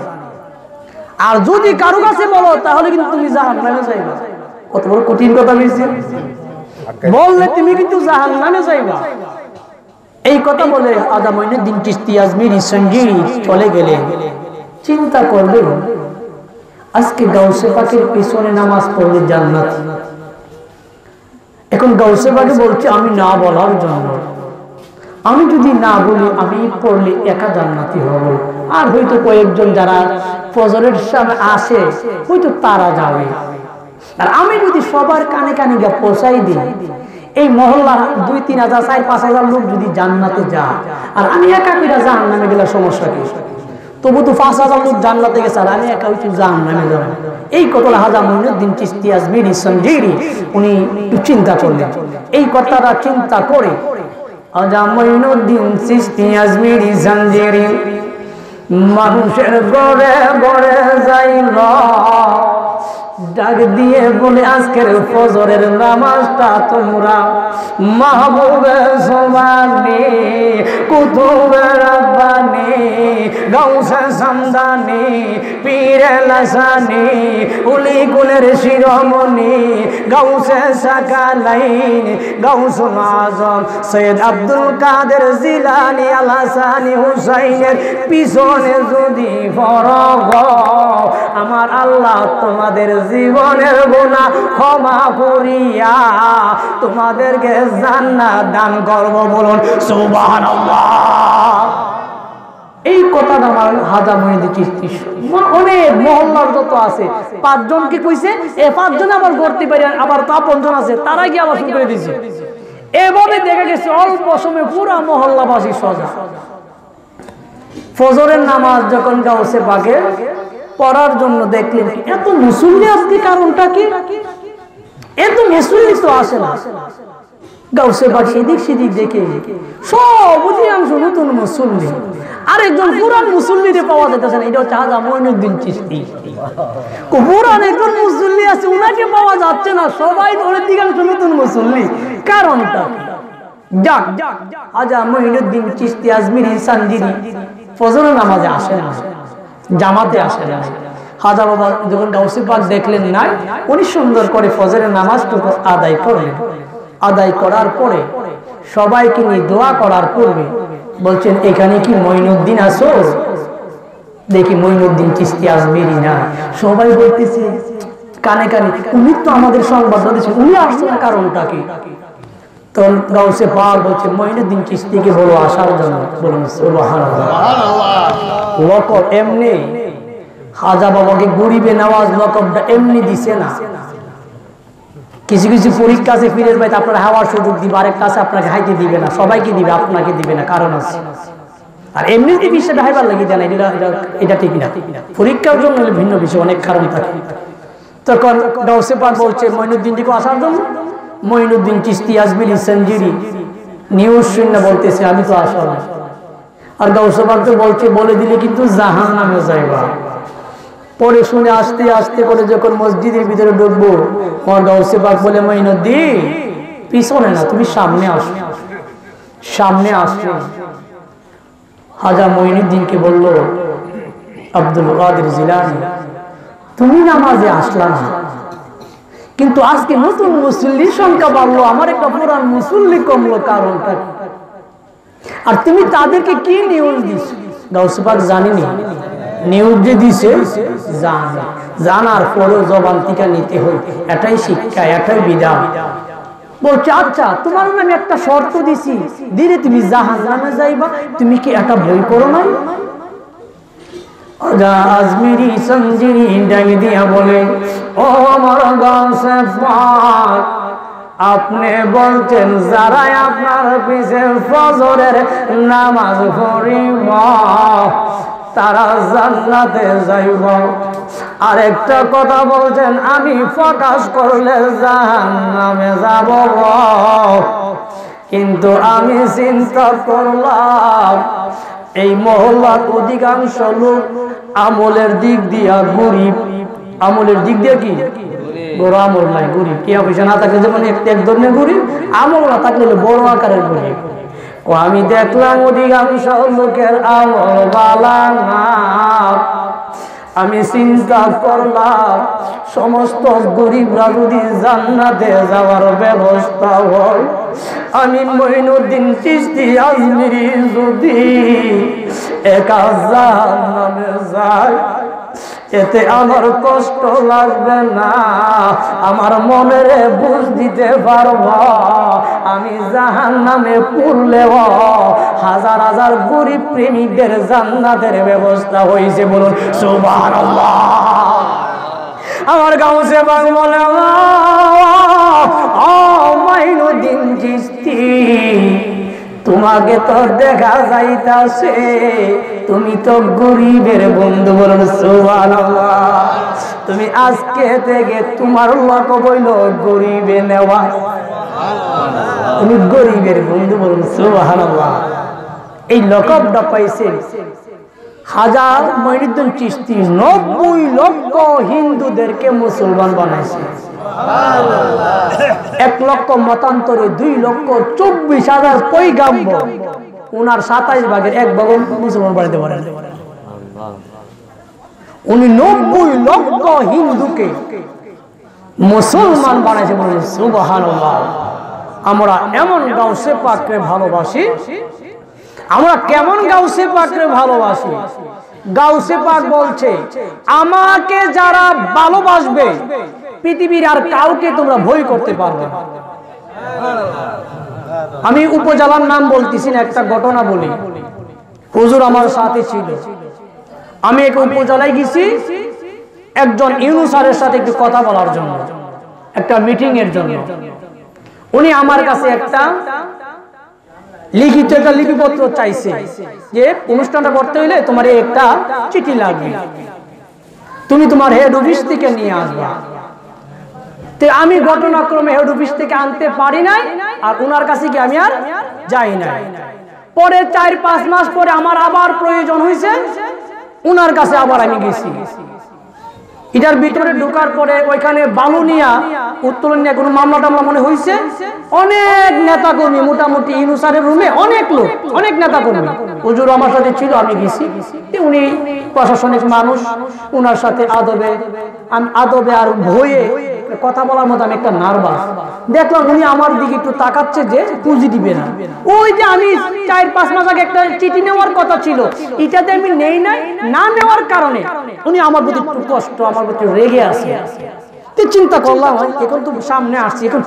আর যদি কারো কাছে বলো তাহলে কিন্তু তুমি জাহান্নামে যাইবা। কত বড় কঠিন কথা বলছে, বললে তুমি কিন্তু জাহান্নামে যাইবা। এই কথা বলে খাজা মঈনুদ্দিন চিশতি আজমিরি সঞ্জিরি চলে গেলেন। চিন্তা করলেন আজকে গাউসে পাকের পিছনে নামাজ পড়লে জান্নাত। এখন গাউসে পাকে বলছে আমি না বলার জন্য, আমি যদি না বলি আমি পড়লে একা জান্নাতি হব, আর হয়তো কয়েকজন যারা ফজরের সামনে আসে হয়তো তারা যাবে। আর আমি যদি সবার কানে কানে গিয়ে পৌঁছাই দিই, এই মহল্লা 2-3,000 4-5,000 লোক যদি জান্নাতে যায় আর আমি একা কইরা জাহান্নামে গেলে সমস্যা কি? তবু তো 5,000 লোক জান্নাতে গেছে আর আমি একা হইছি জাহান্নামে যাব। এই কথাটা খাজা মঈনুদ্দিন চিশতি আজমিরি সঞ্জিরি উনি চিন্তা করলেন। এই কথাটা চিন্তা করে খাজা মঈনুদ্দিন চিশতি আজমিরি সঞ্জিরি মানুষের ঘরে ঘরে যাইল, ডাক দিয়ে বলে আজকের ফজরের নামাজটা তোমরা মাহবুবে সোবানি কুতুবে রাব্বানি গাউসে সামদানি পীরে লাসানি উলি কুলের শিরোমণি গাউসে সাকালাইন গাউসুল আজম সৈয়দ আব্দুল কাদের জিলানী আল হাসানী হুসাইনের পিছনে যদি ফরগ, আমার আল্লাহ তোমাদের জীবনের গুনাহ ক্ষমা করিয়া তোমাদেরকে জান্নাত দান করব। বলুন সুবহানাল্লাহ। এই কথাটা আমার খাজা মঈনুদ্দিন চিশতি অনেক মহল্লার যত আছে 5 জনকে কইছে, এই 5 জন আবার করতে পারে, আবার তা 5 জন আছে তারা কি আবার শুরু করে দিয়েছে। এভাবে দেখা গেছে অল্প সময়ে পুরা মহল্লাবাসী সজা। ফজরের নামাজ যখন গাউসে পাকে পড়ার জন্য দেখলেন এত মুসল্লি আজকে, কারণটা কি? এত মুসল্লি তো আসে না। গাউসে পাক এদিক সেদিক দেখে সব অধিকাংশ নতুন মুসল্লি, আরেকজন পুরান মুসল্লিরে পাওয়া যেতেছে না। এটা হচ্ছে খাজা মঈনুদ্দিন চিশতি। পুরান একজন মুসল্লি আছে, উনাকে পাওয়া যাচ্ছে না, সবাই অধিকাংশ নতুন মুসল্লি। কারণটা যাক খাজা মঈনুদ্দিন চিশতি আজমিরি সঞ্জিরি ফজরের নামাজে আসে না, জামাতে আসে না। খাজা বাবা যখন গাউসে পাক দেখলেন না, উনি সুন্দর করে ফজরের নামাজটুকু আদায় করলেন। আদায় করার পরে সবাইকে নিয়ে দোয়া করার পূর্বে বলছেন এখানে কি মঈনুদ্দিন আছো? দেখি মঈনুদ্দিন চিশতি আজমিরি না। সবাই বলতেছে কানে কানে উনি তো আমাদের সংবাদ দিয়েছেন, উনি আসছে না, কারণটা কি? তখন গাউসে পাক বলছে মঈনুদ্দিন চিশতিকে বলো আসার জন্য। বলুন সুবহানাল্লাহ। লকব এমনি খাজা বাবাকে গরিবে নওয়াজ লকবটা এমনি দিছে না। কিছু কিছু পরীক্ষা আছে পীরের বাইতে আপনারা হাওয়ার সুযোগ দিবে, আরেক কাছে আপনাকে হাইতে দিবে না, সবাইকে দিবে, আপনাকে দিবে না, কারণ আছে। আর এমনি যে বিষয়টা হাইবার লাগিয়ে দেয় না, এটা ঠিক না। পরীক্ষার জন্য ভিন্ন বিষয়, অনেক কারণ থাকে। তখন গাউসে পাক বলছে মঈনুদ্দিনকে আসার জন্য। মঈনুদ্দিন চিশতি আজমিরি সঞ্জিরি নিউজ শুনে বলতেছে আমি তো আসব না। আর গাউসে পাক তো বলছে বলে দিলে কিন্তু জাহান্নামে যাইবা। পরে শুনে আস্তে আস্তে করে যখন মসজিদের ভিতরে ঢুকবো, আমার গাউসে পাক বলে মঈনুদ্দিন পিছনে না, তুমি সামনে আসো। সামনে আসলে খাজা মঈনুদ্দিনকে বলল আব্দুল কাদের জিলানী তুমি নামাজে আসলা না, কিন্তু আজকে নতুন মুসল্লির সংখ্যা বাড়লো, আমার একটা পুরান মুসল্লি কমলো, কারণটা? আর তুমি তাদেরকে কি নিউজ দিস? গাউসে পাক জানেনি নিউজ যে দিছে, জানার পরেও জবান থেকে নিতে হয়, এটাই শিক্ষা, এটাই বিধান। বলছে আচ্ছা তোমার আমি একটা শর্ত দিছি, দিলে তুমি জাহান্নামে যাইবা, তুমি কি এটা ভয় করো না? আজমিরি সঞ্জিরি ডাক দিয়া বলে ও আমার গাউসে পাক, আপনি বলছেন যারা আপনার পিছে ফজরের নামাজ পড়িব তারা জান্নাতে যাইব, আর একটা কথা বলছেন আমি প্রকাশ করলে জাহান্নামে যাব। কিন্তু আমি চিন্তা করলাম এই মহল্লার অধিকাংশ লোক আমলের দিক দিয়া গরিব। আমলের দিক দিয়ে কি বড় আমল নাই, গরিব। টিয়া পয়সা না থাকলে যেমন এক ধরনের গরিব, আমল না থাকলে বড় আকারের গরিব। আমি দেখলাম অধিকাংশ লোকের আমল ভালো না। আমি চিন্তা করলাম সমস্ত গরিবরা যদি জান্নাতে যাওয়ার ব্যবস্থা হয়, আমি মঈনুদ্দিন চিশতি আজমিরি যদি একা জাহান্নামে যাই, এতে আমার কষ্ট লাগবে না। আমার মনের বুঝ দিতে পারব আমি জাহান্নামে পড়লেও হাজার হাজার গরিব প্রেমিকদের জান্নাতের ব্যবস্থা হয়েছে। বলুন সুবহানাল্লাহ। আমার গাউসে পাক বলে, ও মঈনুদ্দিন চিশতি, তোমাকে তো দেখা যাইতাছে তুমি তো গরিবের বন্ধু। বলুন সুবহানাল্লাহ। তুমি আজকে থেকে তোমার লকব হইল গরিবে নেওয়া, তুমি গরিবের বন্ধু। বলুন সুবহানাল্লাহ। এই লকবটা পাইছে হাজার মঈনুদ্দিন চিশতি ৯০ লক্ষ হিন্দুদেরকে মুসলমান বানাইছে। ১ লক্ষ মতান্তরে ২,২৪,০০০ পয়গাম্বর, উনার ২৭ ভাগের ১ ভাগ মুসলমান বানাইতে পারেন। উনি ৯০ লক্ষ হিন্দুকে মুসলমান বানাইছে। বলেন সুবহানাল্লাহ। আমরা এমন গাউসে পাককে ভালোবাসি। আমরা কেমন গাউসে পাককে ভালোবাসি? গাউসে পাক বলছে, আমাকে যারা ভালোবাসবে পৃথিবীর আর কাউকে তোমরা ভয় করতে পারবে না। আমি উপজেলার নাম বলতেছি না, একটা ঘটনা বলি। হুজুর আমার সাথে ছিল। আমি এক উপজেলায় গেছি একজন ইউনূস স্যারের সাথে একটু কথা বলার জন্য, একটা মিটিং এর জন্য। উনি আমার কাছে একটা লিখিত একটা লিপিপত্র চাইছে যে অনুষ্ঠানটা করতে হইলে তোমার একটা চিঠি লাগবে, তুমি তোমার হেড অফিস থেকে নিয়ে আসবা। তো আমি ঘটনাক্রমে হেড অফিস থেকে আনতে পারি নাই, আর ওনার কাছে কি আমি আর যাই নাই। পরে ৪-৫ মাস পরে আমার আবার প্রয়োজন হয়েছে, ওনার কাছে আবার আমি গেছি। এটার ভিতরে ঢোকার পরে ওইখানে বালুনিয়া উত্তোলন নিয়ে কোনো মামলা টামলা মনে হয়েছে। অনেক নেতা কর্মী, মোটামুটি ইউনূস স্যারের রুমে অনেক লোক, অনেক নেতা কর্মী। হুজুর আমার সাথে ছিল, আমি গেছি। উনি প্রশাসনিক মানুষ, ওনার সাথে আদবে আর ভয়ে কথা বলার মতো আমি একটা নার্ভাস। দেখলাম উনি আমার দিকে একটু তাকাচ্ছে যে পুঁজি দিবে না। ওই যে আমি ৪-৫ মাস আগে একটা চিঠি নেওয়ার কথা ছিল, এটাতে আমি নেই নাই, না নেওয়ার কারণে উনি আমার প্রতি একটু কষ্ট, আমার প্রতি রেগে আছে। চিন্তা করলাম এখন তো সামনে আসছি, এখন